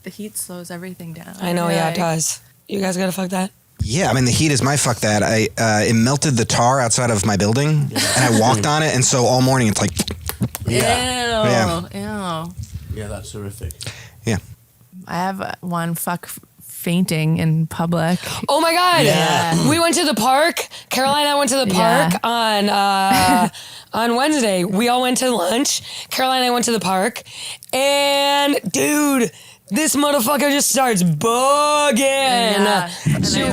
The heat slows everything down. I know, yeah, it does. You guys got to fuck that? Yeah, I mean, the heat is my fuck that. It melted the tar outside of my building, and I walked on it, and so all morning it's like, Yeah. Ew. Yeah, that's horrific. yeah. I have one fuck fainting in public. Oh my God. Yeah. We went to the park. Caroline and I went to the park on Wednesday. We all went to lunch. Caroline and I went to the park. And dude, this motherfucker just starts bugging. Yeah.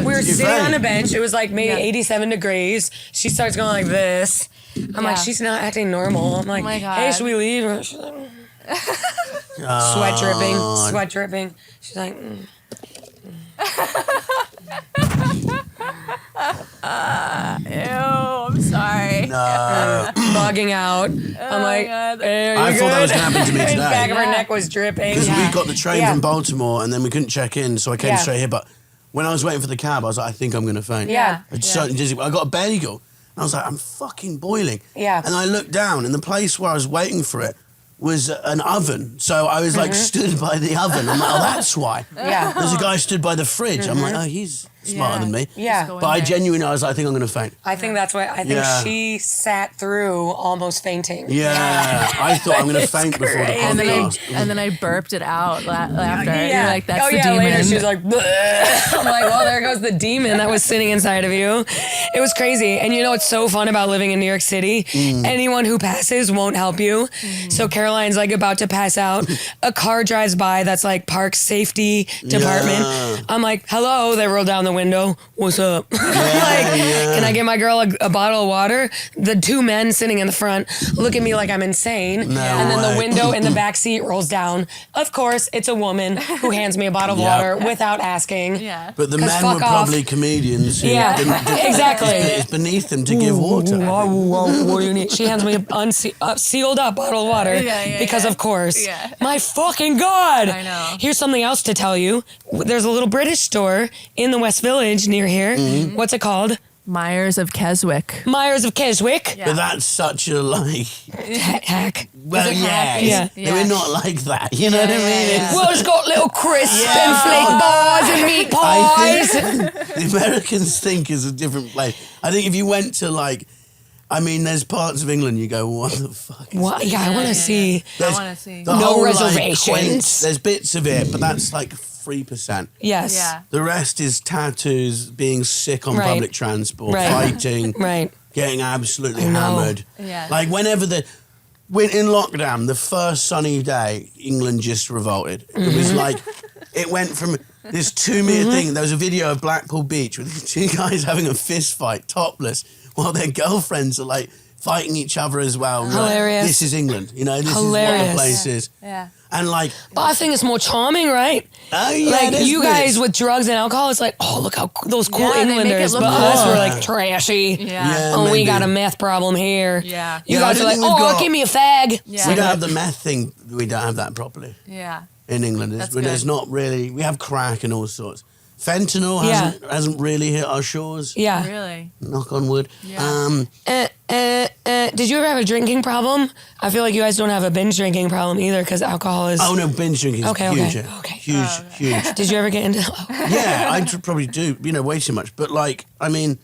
We were You're sitting right. on a bench. It was like maybe 87 degrees. She starts going like this. I'm like, she's not acting normal. I'm like, my God. hey, should we leave? She's like, sweat dripping. She's like, Ew, I'm sorry. bugging out. I'm like, God. hey, are you I thought that was good? going to happen to me The today. back of her neck was dripping. Because we got the train Yeah. from Baltimore and then we couldn't check in, so I came Yeah. straight here. But when I was waiting for the cab, I was like, I think I'm going to faint. Yeah. I certainly dizzy. I got a bagel. And I was like, I'm fucking boiling. Yeah. And I looked down, and the place where I was waiting for it was an oven. So I was like stood by the oven. I'm like, oh, that's why. Yeah. There's a guy stood by the fridge. I'm like, oh, he's smarter than me. Yeah. Go in But I there. genuinely, I was like, I think I'm going to faint. I think that's what I think Yeah. she sat through almost fainting. Yeah. I thought I'm going to faint before the And podcast. then I burped it out after. Yeah. You're like, that's oh, the yeah, demon. later she was like, bleh. I'm like, well, there goes the demon that was sitting inside of you. It was crazy. And you know what's so fun about living in New York City? Anyone who passes won't help you. So Caroline's like about to pass out. A car drives by that's like park safety department. Yeah. I'm like, hello. They roll down the window. What's up? Can I get my girl a bottle of water? The two men sitting in the front look at me like I'm insane. And then the way. window in the back seat rolls down. Of course, it's a woman who hands me a bottle of water without asking. Yeah. But the 'Cause men fuck were off. probably comedians. Who Yeah, exactly. It's beneath them to give water. What do you need? She hands me a sealed up bottle of water because, of course, Yeah. my fucking God. I know. Here's something else to tell you. There's a little British store in the West Village near here. What's it called? Myers of Keswick. Myers of Keswick. But that's such a like. Hack. Well, yeah, Yeah. we're not like that. You know what I mean? It's- Well, it's got little crisp and flake bars and meat pies. I think the Americans think is a different place. I think if you went to like, I mean, there's parts of England you go, what the fuck? Is What? Yeah, I want to see. I want to see. the No whole, like, reservations. quaint- there's bits of it, but that's like 3%. Yes. Yeah. The rest is tattoos, being sick on Right. public transport, Right. fighting, Right. getting absolutely I know. hammered. Yeah. Like whenever when in lockdown, the first sunny day, England just revolted. It was like, it went from this 2-meter thing. There was a video of Blackpool Beach with these two guys having a fist fight, topless, while their girlfriends are like fighting each other as well. And you're like, Hilarious. this is England, you know, this is what Hilarious. the place is. Yeah. And like, But I think it's more charming, right? oh yeah, Like there's you bits. guys with drugs and alcohol, it's like, oh, look how those cool Yeah, they make it Englanders. look But cool. us, we're like trashy. Yeah. Oh, we maybe. got a meth problem here. Yeah. You Yeah, I guys are don't like, think we've oh, got- give me a fag. Yeah. We don't have the meth thing. We don't have that properly Yeah. in England. That's There's good. not really. We have crack and all sorts. Fentanyl Yeah. hasn't really hit our shores. Yeah. Really? Knock on wood. Yeah. Did you ever have a drinking problem? I feel like you guys don't have a binge drinking problem either because alcohol is. Oh no, binge drinking is Okay, huge. okay, okay. Huge. Did you ever get into? Yeah, I probably do. You know, way too much. But like, I mean,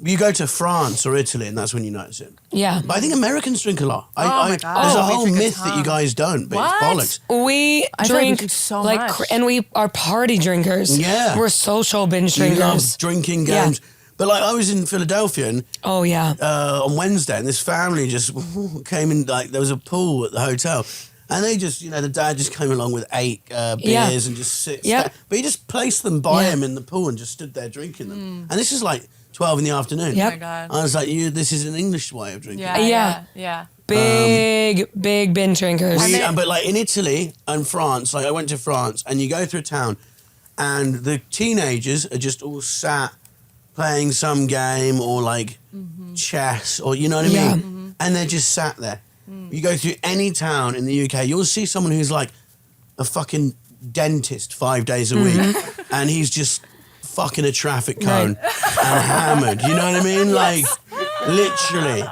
You go to France or Italy, and that's when you notice it. Yeah. But I think Americans drink a lot. my God. There's a We whole drink a myth that you ton. guys don't, but it's bollocks. We I feel like we drink drink so like, much. and we are party drinkers. Yeah. We're social binge You love drinkers. drinking Yeah. games. But like I was in Philadelphia and Oh yeah. on Wednesday, and this family just came in. Like there was a pool at the hotel, and they just, the dad just came along with 8 beers and just Yeah. but he just placed them by Yeah. him in the pool and just stood there drinking them. And this is like 12 in the afternoon. Yep. Oh my God. I was like, this is an English way of drinking. Yeah. Big binge drinkers. But like in Italy and France, like I went to France, and you go through a town, and the teenagers are just all sat playing some game or like chess or you know what I Yeah. mean, and they're just sat there. You go through any town in the UK, you'll see someone who's like a fucking dentist 5 days a week, and he's just fucking a traffic cone and hammered. You know what I mean? Like literally.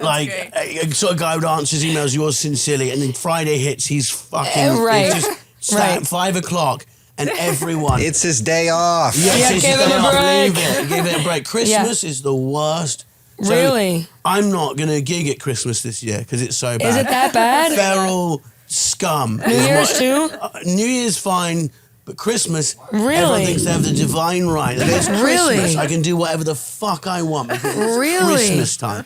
Like a sort of guy would answer his emails, yours sincerely, and then Friday hits, he's fucking Right. he's just sat at 5 o'clock, and everyone. It's his day off. Yes, Yeah, it's give his it day a off, break. leave it. Give it a break. Christmas is the worst. So Really? I'm not going to gig at Christmas this year because it's so bad. Is it that bad? Feral scum. New Year's too? New Year's fine, but Christmas, Really? everyone thinks they have the divine right. That it's Really? Christmas. I can do whatever the fuck I want because it's Really? Christmas time.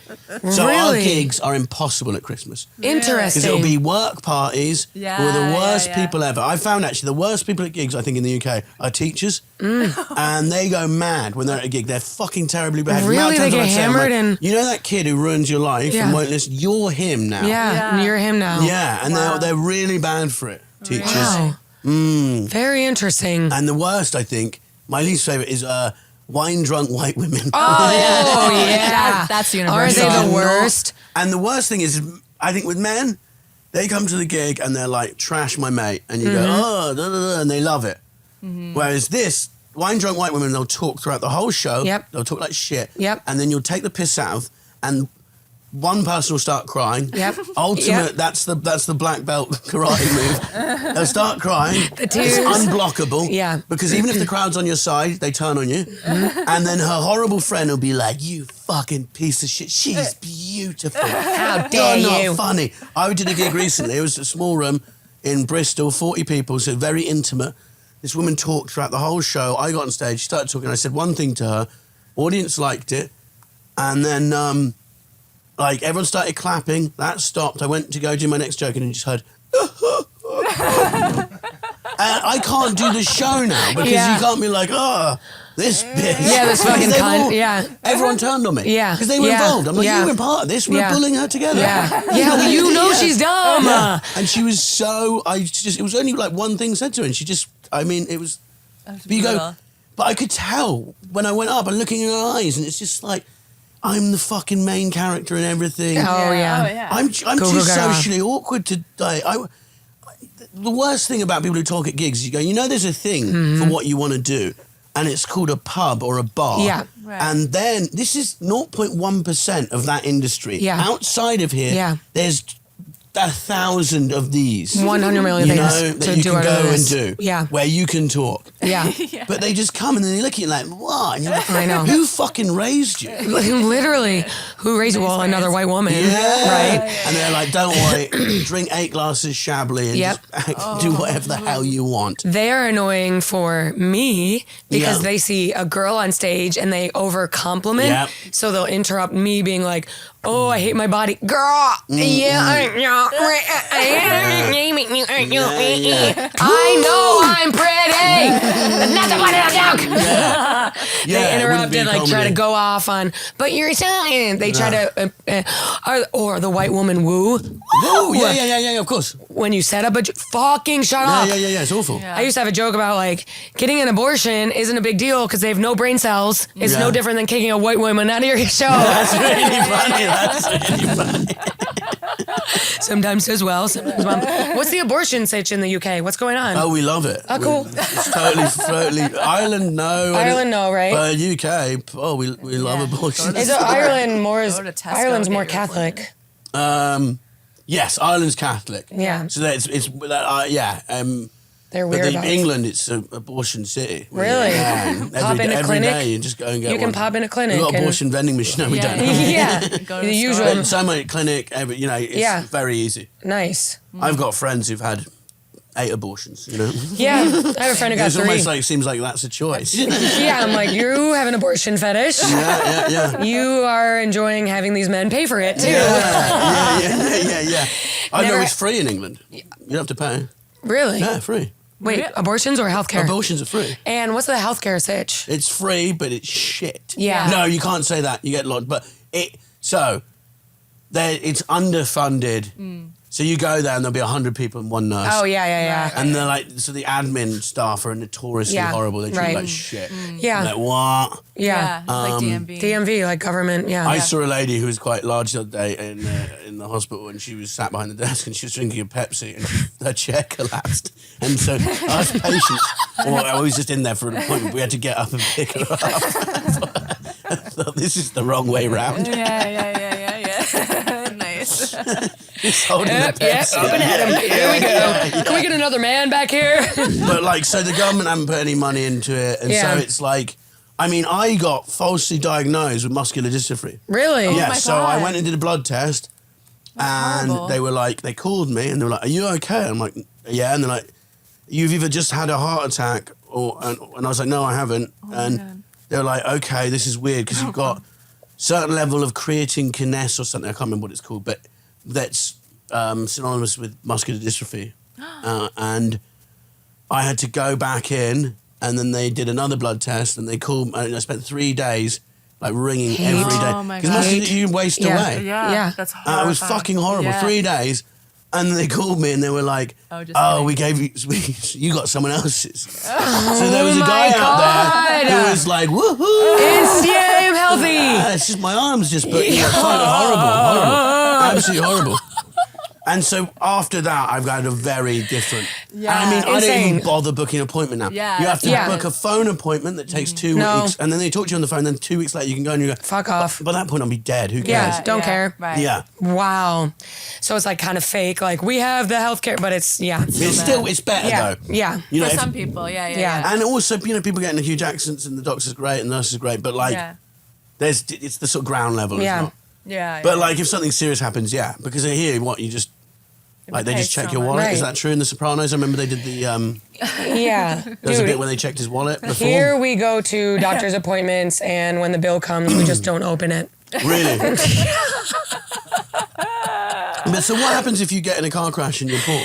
So our Really? gigs are impossible at Christmas. Interesting. Because it'll be work parties who are the worst yeah. people ever. I found actually the worst people at gigs, I think, in the UK are teachers. And they go mad when they're at a gig. They're fucking terribly behaved. Really? The amount of They times get I've said, I'm hammered like, and- you know that kid who ruins your life Yeah. and won't listen? You're him now. Yeah, you're him now. Yeah, and they're really bad for it, teachers. Wow. Very interesting. And the worst, I think, my least favourite is wine-drunk white women. Oh yeah. That's Are universal. they the Not- worst? And the worst thing is, I think with men, they come to the gig and they're like, trash my mate. And you go, oh, da, da, da, and they love it. Whereas this, wine-drunk white women, they'll talk throughout the whole show. Yep. They'll talk like shit. Yep. And then you'll take the piss out of, and one person will start crying. Yep. Ultimate, Yep. that's the black belt karate move. They'll start crying. The tears. It's unblockable. Yeah. Because even if the crowd's on your side, they turn on you. And then her horrible friend will be like, you fucking piece of shit. She's beautiful. How dare You're you? not funny. I did a gig recently. It was a small room in Bristol, 40 people, so very intimate. This woman talked throughout the whole show. I got on stage, she started talking. I said one thing to her. Audience liked it. And then... like, everyone started clapping. That stopped. I went to go do my next joke and I just heard... and I can't do the show now because Yeah. you can't be like, oh, this bitch. Yeah, this fucking They've cunt. all- Yeah. Everyone turned on me. Yeah. Because they were Yeah. involved. I'm like, Yeah. you were part of this. We're Yeah. bullying her together. Yeah. Yeah, well, you know she's dumb. Yeah. And she was so... it was only like one thing said to her and she just... I mean, it was... But you go... But I could tell when I went up and looking in her eyes and it's just like... I'm the fucking main character in everything. Oh yeah. I'm Go, too go, go. socially awkward to die. The worst thing about people who talk at gigs is you go, there's a thing for what you want to do, and it's called a pub or a bar. Yeah. Right. And then this is 0.1% of that industry. Yeah. Outside of here, Yeah. there's 1,000 of these. 100 million you things know, to that you do can out go of and this. do. Yeah. Where you can talk. Yeah. But they just come and then they look at you like, what? And you're like, I know. who fucking raised you? Literally, who raised well another white woman, right? And they're like, don't worry, drink 8 glasses Chablis and Yep. just do whatever the hell you want. They are annoying for me because Yeah. they see a girl on stage and they over compliment. Yep. So they'll interrupt me being like, oh, I hate my body. Girl, I know I'm pretty. That's not a joke. They Yeah, it interrupt wouldn't be and like try to comedy. go off on, but you're Italian. They try to, or the white woman woo. Oh, yeah, of course. When you set up a fucking shut up. Yeah, it's awful. I used to have a joke about like getting an abortion isn't a big deal because they have no brain cells. It's no Yeah. different than kicking a white woman out of your show. That's really funny. That's really funny. Sometimes as well. Sometimes mom. What's the abortion sitch in the UK? What's going on? Oh, we love it. Oh, cool. It's totally. Ireland, no. Ireland, no, right? But UK, we love abortion. Is it Ireland more? Go to Tesco Ireland's and more get your Catholic. Yes, Ireland's Catholic. Yeah. So that it's They're But weird. England, it's an abortion city. Really? Every clinic. day you just go and get You can one. pop in a clinic. We've got abortion vending machine. No, we don't. Yeah. Go to The the usual. store. But so much clinic, it's very easy. Nice. I've got friends who've had 8 abortions, Yeah. I have a friend who got It's 3. almost like, seems like that's a choice. Yeah, I'm like, you have an abortion fetish. Yeah. You are enjoying having these men pay for it too. Yeah. I know Never- it's free in England. You don't have to pay. Really? Yeah, free. Wait, abortions or healthcare? Abortions are free. And what's the healthcare sitch? It's free, but it's shit. Yeah. No, you can't say that. You get locked. But it's underfunded. So you go there and there'll be 100 people and one nurse. Oh, yeah. And they're like, so the admin staff are notoriously Yeah, horrible. They treat right. you like shit. Yeah. Like, what? Yeah. Like DMV. DMV, like government, yeah. I saw a lady who was quite large the other day in the hospital, and she was sat behind the desk and she was drinking a Pepsi, and her chair collapsed. And so us patients, or I was just in there for an appointment, we had to get up and pick her up. I thought, this is the wrong way round. Yeah. Nice. He's holding the Yeah, Pepsi. open at him. Here we go. Can we get another man back here? But like, so the government haven't put any money into it, and Yeah. so it's like, I mean, I got falsely diagnosed with muscular dystrophy. Really? Yeah, my so I God. went and did a blood test, and horrible. they were like, they called me and they were like, "Are you okay?" I'm like, "Yeah," and they're like, "You've either just had a heart attack or," and I was like, "No, I haven't," and God. they were like, "Okay, this is weird because you've got certain level of creatine kinase or something. I can't remember what it's called, but that's synonymous with muscular dystrophy," and I had to go back in. And then they did another blood test, and they called. And I spent 3 days like ringing every day Oh, my because God. muscle you waste Yeah. away. Yeah. That's It horrible. was fucking horrible. Yeah. 3 days, and they called me and they were like, Oh, just "Oh, kidding. we gave you. You got someone else's." So there was a my guy out God. there who was like, "Woohoo!" I'm healthy. It's just my arms just, but horrible, absolutely horrible. And so after that, I've got a very different. Yeah. And I mean, I don't Insane. even bother booking an appointment now. Yeah, You have to Yeah. book a phone appointment that takes 2 No. weeks, and then they talk to you on the phone. Then 2 weeks later, you can go and you go, Fuck off. By that point, I'll be dead. Who cares? Yeah. Don't care. Right. Yeah. Wow. So it's like kind of fake. Like we have the healthcare, but it's It's better yeah, though. yeah. You know, For if- some people, yeah. Yeah. and also, people getting huge accidents, and the doctor's great, and the nurse is great, but like, Yeah. it's the sort of ground level. Yeah. It's not. Yeah. But like, if something serious happens, yeah, because here, you just. Like they pay just check so your much. wallet. Is Right. that true in The Sopranos? I remember they did the. Yeah. There was a bit Dude, where they checked his wallet before. here we go to doctor's appointments, and when the bill comes, we just don't open it. Really? But so what happens if you get in a car crash and you're poor?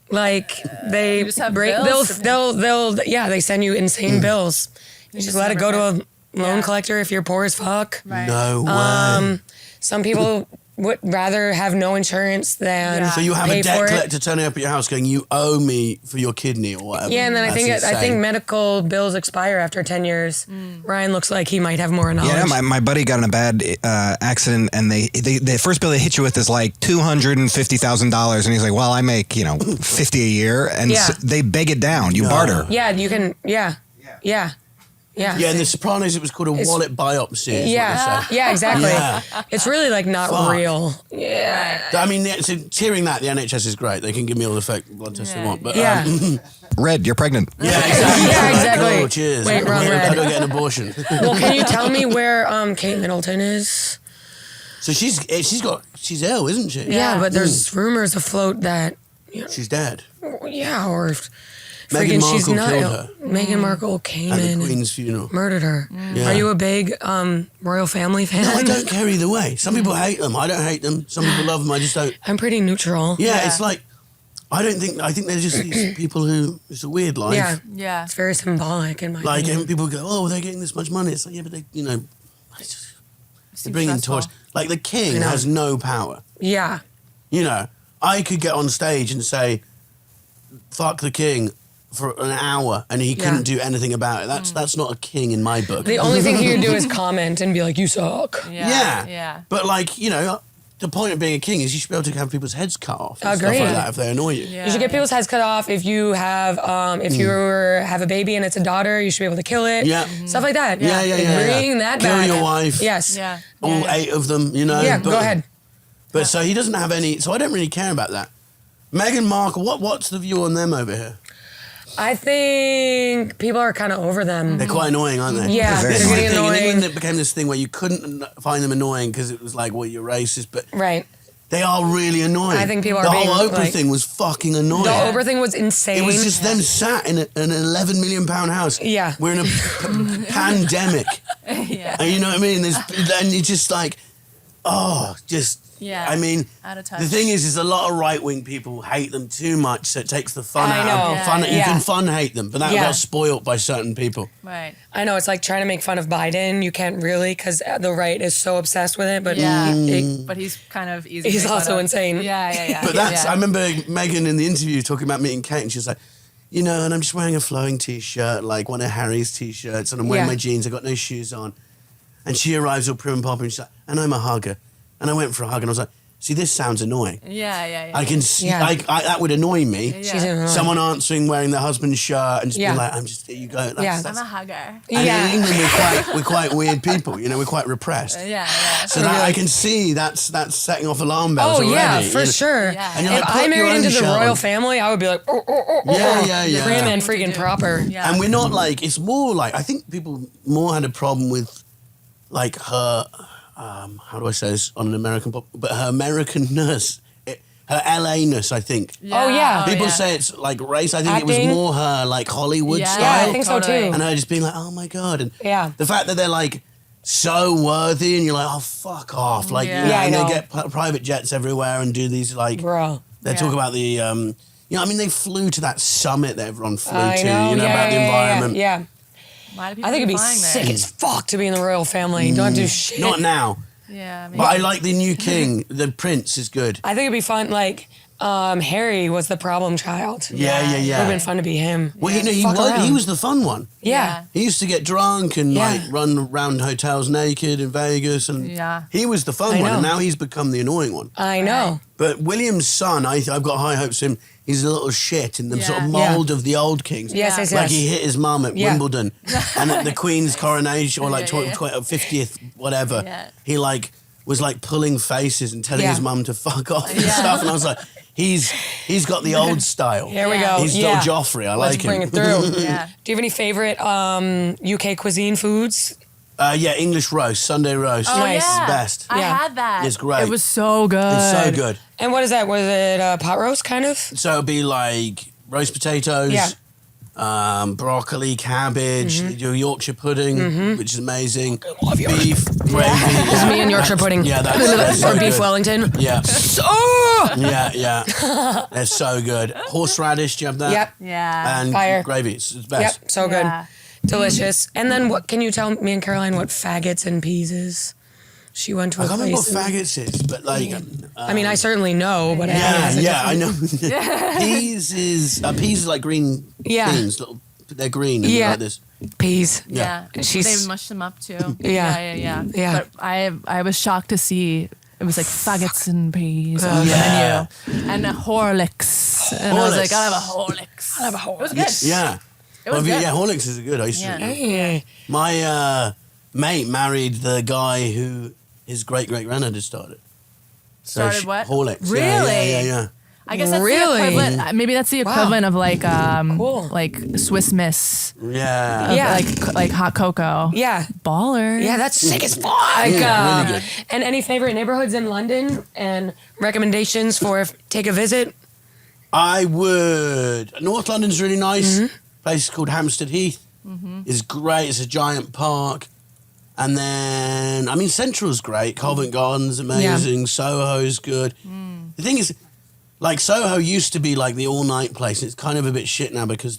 Like they just have break, bills to pay. they'll they send you insane bills. You just let it go to a loan Yeah. collector if you're poor as fuck. Right. No way. Some people would rather have no insurance than Yeah. So you have pay a debt for it. collector turning up at your house going, "You owe me for your kidney or whatever." Yeah, and then I That's think insane. medical bills expire after 10 years. Ryan looks like he might have more knowledge. Yeah, my buddy got in a bad accident, and the first bill they hit you with is like $250,000, and he's like, "Well, I make $50 a year," and Yeah. they beg it down. You barter. Yeah, you can. Yeah. Yeah, in The Sopranos, it was called a wallet biopsy. Is Yeah. What they say. Yeah, exactly. Yeah. It's really like not Fuck. real. Yeah. I mean, so hearing that, the NHS is great. They can give me all the fake blood tests they want. But Yeah. Red, you're pregnant. yeah, exactly. Yeah, exactly. Oh, cheers. Wait, wrong How red. do I get an abortion? Well, can you tell me where Kate Middleton is? So she's ill, isn't she? Yeah, but there's rumors afloat that She's dead. or if Meghan freaking she's Markle not killed ill. her Meghan Markle came at in the and Queen's funeral. murdered her. Yeah. Are you a big royal family fan? No, I don't care either way. Some people hate them. I don't hate them. Some people love them. I just don't. I'm pretty neutral. Yeah, it's like I think they're just these people who it's a weird life. Yeah. Yeah. It's very symbolic in my Like opinion. and people go, oh, they're getting this much money. It's like yeah, but they, they're bringing stressful. toys. Like the king I know. has no power. Yeah. I could get on stage and say, "Fuck the king." For an hour, and he couldn't do anything about it. That's not a king in my book. The only thing he would do is comment and be like, "You suck." Yeah. But like, the point of being a king is you should be able to have people's heads cut off and stuff Agreed. like that if they annoy you. Yeah. You should get people's heads cut off if you have have a baby and it's a daughter. You should be able to kill it. Yeah. Stuff like that. Yeah. Bring that Kill back. your wife. Yes. Yeah. All 8 of them, Yeah. Go ahead. But so he doesn't have any. So I don't really care about that. Meghan Markle. What's the view on them over here? I think people are kind of over them. They're quite annoying, aren't they? Yeah, Very they're getting I think annoying. when it became this thing where you couldn't find them annoying because it was like, well, you're racist, but Right. they are really annoying. I think people are the being, whole Oprah like- thing was fucking annoying. The Oprah thing was insane. It was just them sat in an 11 million pound house. Yeah. We're in a pandemic. Yeah. And you know what I mean? And you're just like, Yeah. I mean, Out of touch. the thing is a lot of right-wing people hate them too much, so it takes the fun I out. know. Yeah, Fun, yeah. You Yeah. can fun hate them, but that Yeah. got spoiled by certain people. Right. I know, it's like trying to make fun of Biden. You can't really because the right is so obsessed with it. But Yeah. it- But he's kind of easy. He's to make fun also of. insane. Yeah. But that's, yeah. I remember Megan in the interview talking about meeting Kate, and she was like, you know, and I'm just wearing a flowing t-shirt, like one of Harry's t-shirts, and I'm wearing Yeah. my jeans, I've got no shoes on. And she arrives all prim and proper, and she's like, and I'm a hugger. And I went for a hug, and I was like, see, this sounds annoying. Yeah. I can see, Yeah. that would annoy me. Yeah. She's annoying. Someone answering wearing their husband's shirt and just Yeah. being like, I'm just, here you go. That's, Yeah. that's, I'm a hugger. and Yeah. in England, we're quite weird people, you know, we're quite repressed. Yeah. So that, I can see that's setting off alarm bells Oh already. yeah, you for know. sure. Yeah. And you're If like, I put your married own into the shirt royal on. family, I would be like, Yeah. prim and What to freaking do. proper. Yeah. And we're not like, it's more like, I think people more had a problem with like her, how do I say this on an American pop, but her Americanness, her LA-ness, I think. Oh, yeah. People say it's like race. I think it Acting. was more her like Hollywood Yeah. style. Yeah, I think so Totally. too. And her just being like, oh my God. And Yeah. the fact that they're like so worthy and you're like, oh, fuck off. Like, Yeah. you know, Yeah, I and know. they get private jets everywhere and do these like, Bro. they Yeah. talk about the, you know, I mean, they flew to that summit that everyone flew I to, know. you know, yeah, about the yeah, environment. Yeah. Why do people I think it'd be flying there? sick as fuck to be in the royal family. Don't have to do shit. Not now. Yeah. But I like the new king. The prince is good. I think it'd be fun. Like, Harry was the problem child. Yeah. It would have been fun to be him. Well, you know, he Fuck around. was the fun one. Yeah. He used to get drunk and Yeah. like run around hotels naked in Vegas, and Yeah. he was the fun I one. know. And now he's become the annoying one. I know. But William's son, I've got high hopes for him. He's a little shit in the sort of Yeah. mould of the old kings. Yes. Like he hit his mum at Yeah. Wimbledon, and at the Queen's coronation or like Yeah. 50th whatever, Yeah. he like was like pulling faces and telling Yeah. his mum to fuck off and Yeah. stuff. And I was like, he's got the old style. Here we Yeah. go. He's yeah. still Joffrey. I Let's like bring him. it through. Yeah. Do you have any favorite UK cuisine foods? Yeah, English roast, Sunday roast. Oh, Nice. yeah. Best. I Yeah. had that. It's great. It was so good. It's so good. And what is that? Was it pot roast kind of? So it'd be like roast potatoes, Yeah. broccoli, cabbage, they do Yorkshire pudding, which is amazing. I love Yorkshire. Beef, gravy. This is me and Yorkshire pudding. Yeah, that's so or beef good. Wellington. Yeah, Oh! yeah. They're so good. Horseradish, do you have that? Yep. Yeah. And Fire. gravy, it's Yep. best. So good. Yeah. Delicious. And then what can you tell me and Caroline what faggots and peas is? She went to a I can't remember place. what faggots is, but like... I mean, I certainly know, but I know. Peas is like green Yeah. beans. They're green and Yeah. like this. peas. Yeah. And she's- They mushed them up too. Yeah. Yeah. But I was shocked to see it was like faggots and peas Oh, on the yeah. menu. And a Horlicks. And I was like, I'll have a Horlicks. I'll have a It was good. Yeah. It was good. Yeah, Horlicks is good. I used to. Yeah. Hey. My mate married the guy who his great-great-granddad had started. So Started what? Horlicks. Really? Yeah. I guess that's Really? the equivalent. Maybe that's the Wow. equivalent of like Cool. like Swiss Miss. Yeah. Of Yeah. like hot cocoa. Yeah. Baller. Yeah, that's sick as fuck. Yeah, really good. And any favorite neighborhoods in London and recommendations for take a visit? I would. North London's really nice. Mm-hmm. Place called Hampstead Heath is great. It's a giant park. And then, I mean, Central's great. Covent Garden's amazing. Soho's good. The thing is, like, Soho used to be like the all-night place. It's kind of a bit shit now because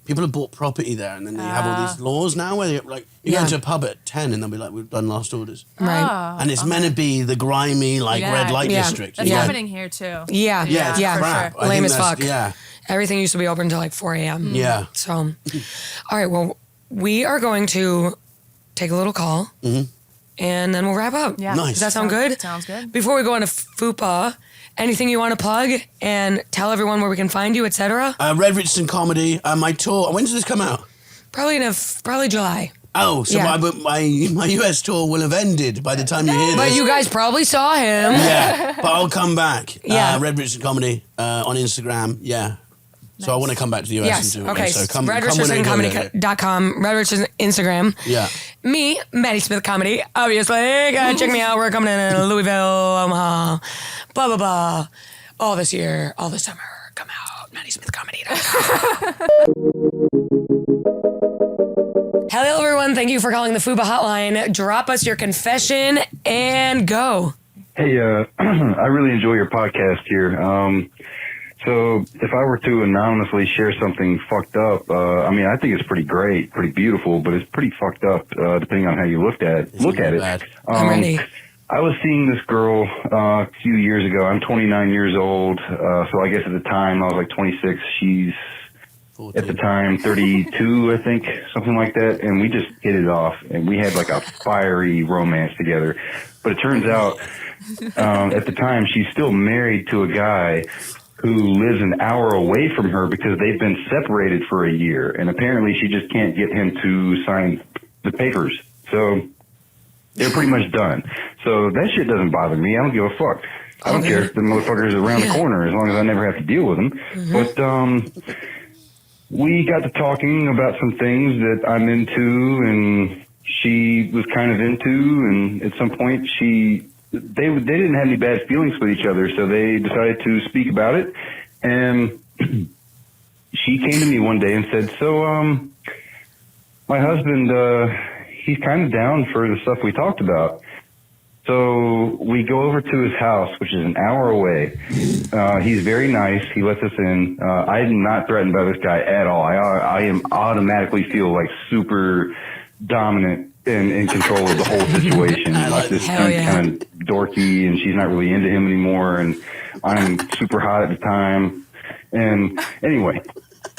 people have bought property there, and then they have all these laws now where you Yeah. go to a pub at 10 and they'll be like, we've done last orders. Right. Oh, And it's meant to be the grimy, like, Yeah. red light Yeah. district. That's you know? happening here too. Yeah. Yeah, it's Yeah. crap. for I Lame think as that's- fuck. Yeah. Everything used to be open until like 4 a.m. Yeah. So, all right. Well, we are going to take a little call, and then we'll wrap up. Yeah. Nice. Does that sound good? Sounds good. Before we go on to FUPA, anything you want to plug and tell everyone where we can find you, etc. Red Richardson Comedy. My tour. When does this come out? Probably July. Oh, so Yeah. my US tour will have ended by the time you hear But this. you guys probably saw him. Yeah, but I'll come back. Yeah. Red Richardson Comedy on Instagram. Yeah. So I want to come back to the US Yes. and do it. Okay. So come RedRichardsonComedy.com. Red Richardson Instagram. Yeah. Me, Maddie Smith Comedy. Obviously, check me out. We're coming in Louisville, Omaha, blah blah blah. All this year, all this summer. Come out, MaddieSmithComedy.com. Hello, everyone. Thank you for calling the FUPA hotline. Drop us your confession and go. Hey, I really enjoy your podcast here. So if I were to anonymously share something fucked up, I mean, I think it's pretty great, pretty beautiful, but it's pretty fucked up, depending on how you look at it. I'm ready. I was seeing this girl a few years ago. I'm 29 years old, so I guess at the time I was like 26. She's 14. At the time 32, I think, something like that. And we just hit it off, and we had like a fiery romance together. But it turns out at the time she's still married to a guy who lives an hour away from her because they've been separated for a year. And apparently she just can't get him to sign the papers. So they're pretty much done. So that shit doesn't bother me. I don't give a fuck. I don't care if the motherfucker's around the corner as long as I never have to deal with him. But we got to talking about some things that I'm into and she was kind of into. And at some point they didn't have any bad feelings with each other, so they decided to speak about it. And she came to me one day and said, so my husband, he's kind of down for the stuff we talked about. So we go over to his house, which is an hour away. He's very nice. He lets us in. I am not threatened by this guy at all. I am automatically feel like super dominant and in control of the whole situation. Like this kind of dorky, and she's not really into him anymore, and I'm super hot at the time. And anyway,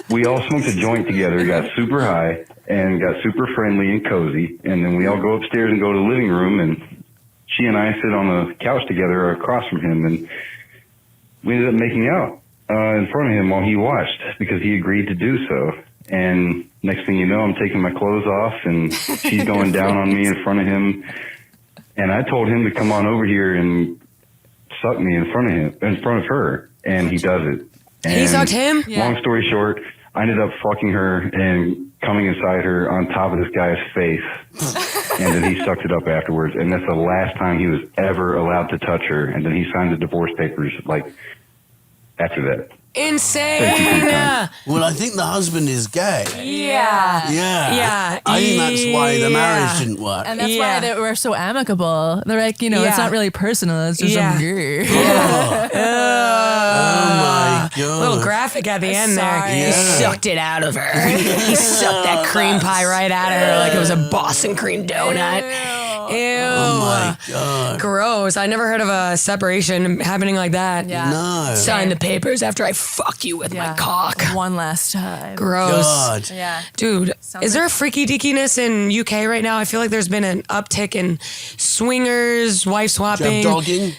we all smoked a joint together, got super high, and got super friendly and cozy. And then we all go upstairs and go to the living room, and she and I sit on the couch together across from him, and we ended up making out in front of him while he watched because he agreed to do so. And next thing you know, I'm taking my clothes off, and she's going down on me in front of him. And I told him to come on over here and suck me in front of her, and he does it. And he sucked him? Long story short, I ended up fucking her and coming inside her on top of this guy's face. And then he sucked it up afterwards. And that's the last time he was ever allowed to touch her. And then he signed the divorce papers, like, after that. Insane. Well, I think the husband is gay. Yeah. Yeah. I think that's why the marriage didn't work. And that's why they were so amicable. They're like, it's not really personal. It's just some gear. Oh my God. A little graphic at the end there. Yeah. He sucked it out of her. He sucked that cream pie right out of her like it was a Boston cream donut. Ew. Oh my God. Gross. I never heard of a separation happening like that. Yeah. No. Sign the papers after I fuck you with my cock. One last time. Gross. God. Yeah. Dude, is there a freaky deakiness in UK right now? I feel like there's been an uptick in swingers, wife swapping. Do you have dogging?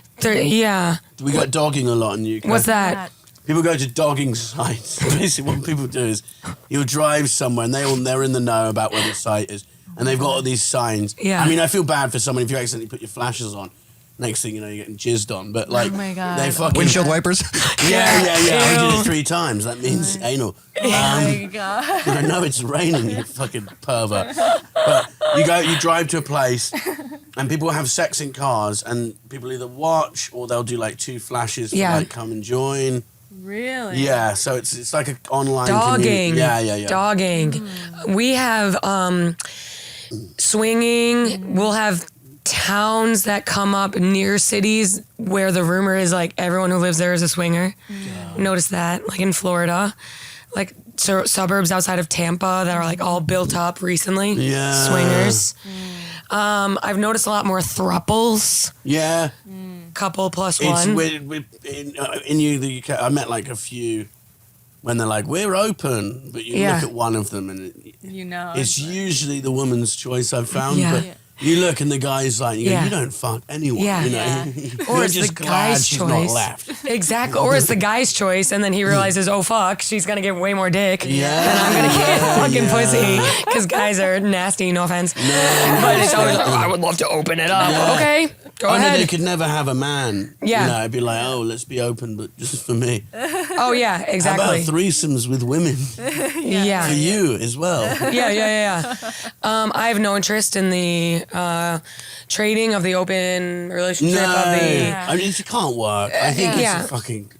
Yeah. We got dogging a lot in the UK. What's that? People go to dogging sites. Basically, what people do is you'll drive somewhere and they're in the know about where the site is. And they've got all these signs. Yeah. I mean, I feel bad for someone if you accidentally put your flashes on. Next thing you know, you're getting jizzed on. But like, oh my God. they fucking... Windshield wipers? Yeah. I did it 3 times. That means anal. Oh my God. I know it's raining, you fucking pervert. But you drive to a place and people have sex in cars and people either watch or they'll do like 2 flashes for like come and join. Really? Yeah, so it's like an online Dogging. community. Yeah. Dogging. We have swinging. We'll have towns that come up near cities where the rumor is like everyone who lives there is a swinger. Notice that, like in Florida, like suburbs outside of Tampa that are like all built up recently. Yeah. Swingers. I've noticed a lot more thruples. Yeah. Couple plus It's one. in the UK, I met like a few when they're like, we're open, but you look at one of them and it's usually the woman's choice I've found. But you look and the guy's like, you don't fuck anyone. Yeah. You know? Or You're it's just the glad guy's she's choice. not left. Exactly. Or it's the guy's choice, and then he realizes, oh fuck, she's gonna get way more dick, and I'm gonna get fucking pussy because guys are nasty. No offense, but it's always like, I would love to open it up. Okay, Go I know ahead. they could never have a man. Yeah. You know, I'd be like, oh, let's be open, but just for me. Oh yeah, exactly. How about threesomes with women yeah. for you as well? Yeah. I have no interest in the trading of the open relationship No, of the. I mean, it can't work. I think Yeah. it's a fucking.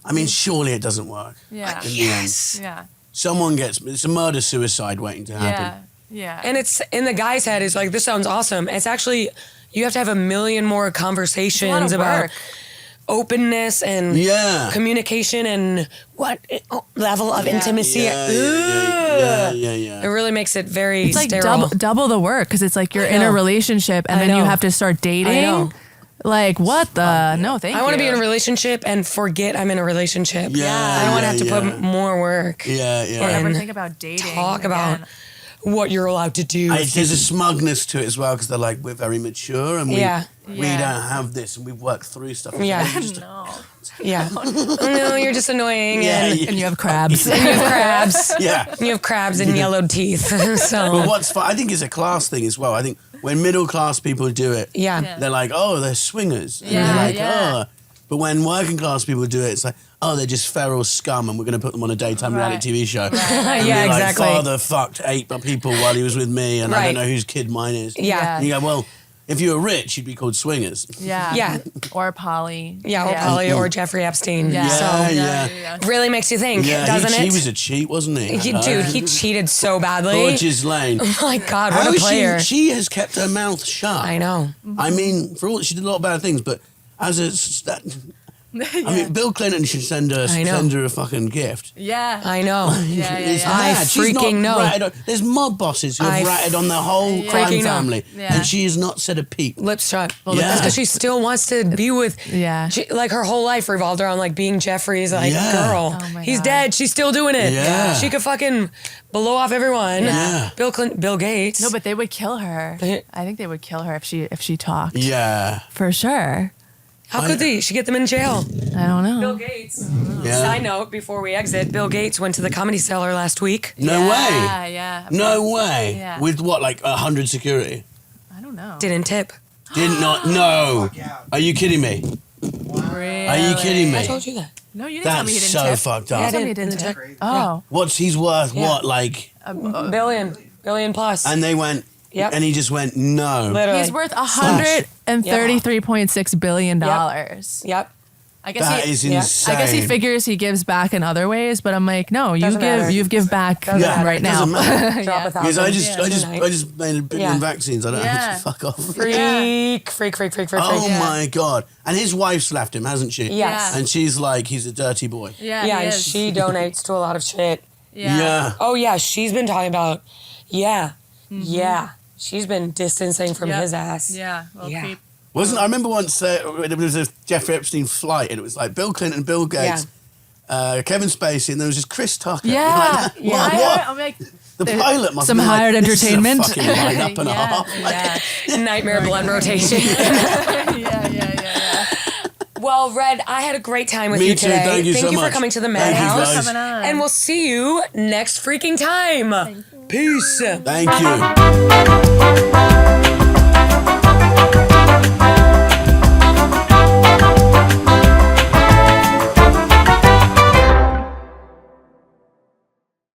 I mean, surely it doesn't work. Yeah. In the end. Yeah. Someone gets. It's a murder suicide waiting to happen. Yeah. And it's in the guy's head is like, this sounds awesome. It's actually, you have to have a million more conversations about openness and Yeah. communication and what level of intimacy. Yeah. It really makes it very It's like sterile. double the work because it's like you're I in a know. relationship and I then you know. have to start dating. I know. Like what the? No, thank you. I want to be in a relationship and forget I'm in a relationship. Yeah, I don't want to have to yeah. put more work. Yeah. And Never think about dating. talk about what you're allowed to do. There's a smugness to it as well because they're like, we're very mature and we Yeah. don't have this and we've worked through stuff. Yeah. Yeah. No, you're just annoying. Yeah, And yeah. And you have crabs. you have crabs. Yeah. You have crabs and yellowed teeth. So But what's fun, I think it's a class thing as well. I think when middle class people do it, yeah. they're like, oh, they're swingers. And Yeah, they're like, yeah. oh. But when working class people do it, it's like, oh, they're just feral scum and we're going to put them on a daytime reality TV show. And Yeah, they're like, exactly. father fucked 8 people while he was with me and I Right. don't know whose kid mine is. Yeah. And you go, well, if you were rich, you'd be called swingers. Yeah. Yeah. Or Polly. Yeah, or Polly or Jeffrey Epstein. Yeah. So Yeah. really makes you think, doesn't he it? was a cheat, wasn't he? Dude, he cheated so badly. Gorgeous Lane. Oh my God, what How a is player. she has kept her mouth shut. I know. I mean, for all she did a lot of bad things, but as a, I mean, Bill Clinton should send her I know. a fucking gift. Yeah. I know. It's I mad. She's not freaking know. ratted on- there's mob bosses who have I ratted on the whole crime freaking know. family, Yeah. and she has not said a peep. Lips shut. Yeah. That's because she still wants to be with. Yeah. She, like her whole life revolved around like being Jeffrey's like Yeah. girl. Oh my He's God. dead. She's still doing it. Yeah. She could fucking blow off everyone. Yeah. Bill Gates. No, but they would kill her. They- I think they would kill her if she talked. Yeah, For sure. How could they? She get them in jail. I don't know. Bill Gates. yeah. Side note before we exit, Bill Gates went to the Comedy Cellar last week. No Yeah, way. yeah. No way. Yeah. With what, like 100 security? I don't know. Didn't tip. Did not. No. Are you kidding me? Really? Are you kidding me? I told you that. No, you didn't tell That's me he didn't so tip. fucked Yeah, I up. Tell me he didn't didn't tip. tip. Oh. What's he's worth? Yeah. What, like? Billion plus. And they went. Yep. And he just went no. Literally. He's worth $133.6 billion. Yep. I guess That he, is yeah. insane. I guess he figures he gives back in other ways, but I'm like, no, Doesn't matter. you give back Doesn't matter. right now. Doesn't matter. Drop Because I just $1,000 made a billion Yeah. vaccines. I don't have to fuck off. Freak. Oh my god! And his wife's left him, hasn't she? Yes. And she's like, he's a dirty boy. Yeah, Yeah, he and is. she donates to a lot of shit. Yeah. Oh yeah, she's been talking about. Yeah. She's been distancing from Yep. his ass. Yeah, little Yeah. creep. Wasn't I remember once there was a Jeffrey Epstein flight, and it was like Bill Clinton, Bill Gates, Kevin Spacey, and there was just Chris Tucker. Yeah, Like, what? I'm like, The pilot must some have been like, hired this is a entertainment. fucking line up and a half. Nightmare blood rotation. yeah. Well, Red, I had a great time with Me you too, today. thank you so for much. coming to the Thank you, Madhouse. guys. Coming on. And we'll see you next freaking time. Peace. Thank you.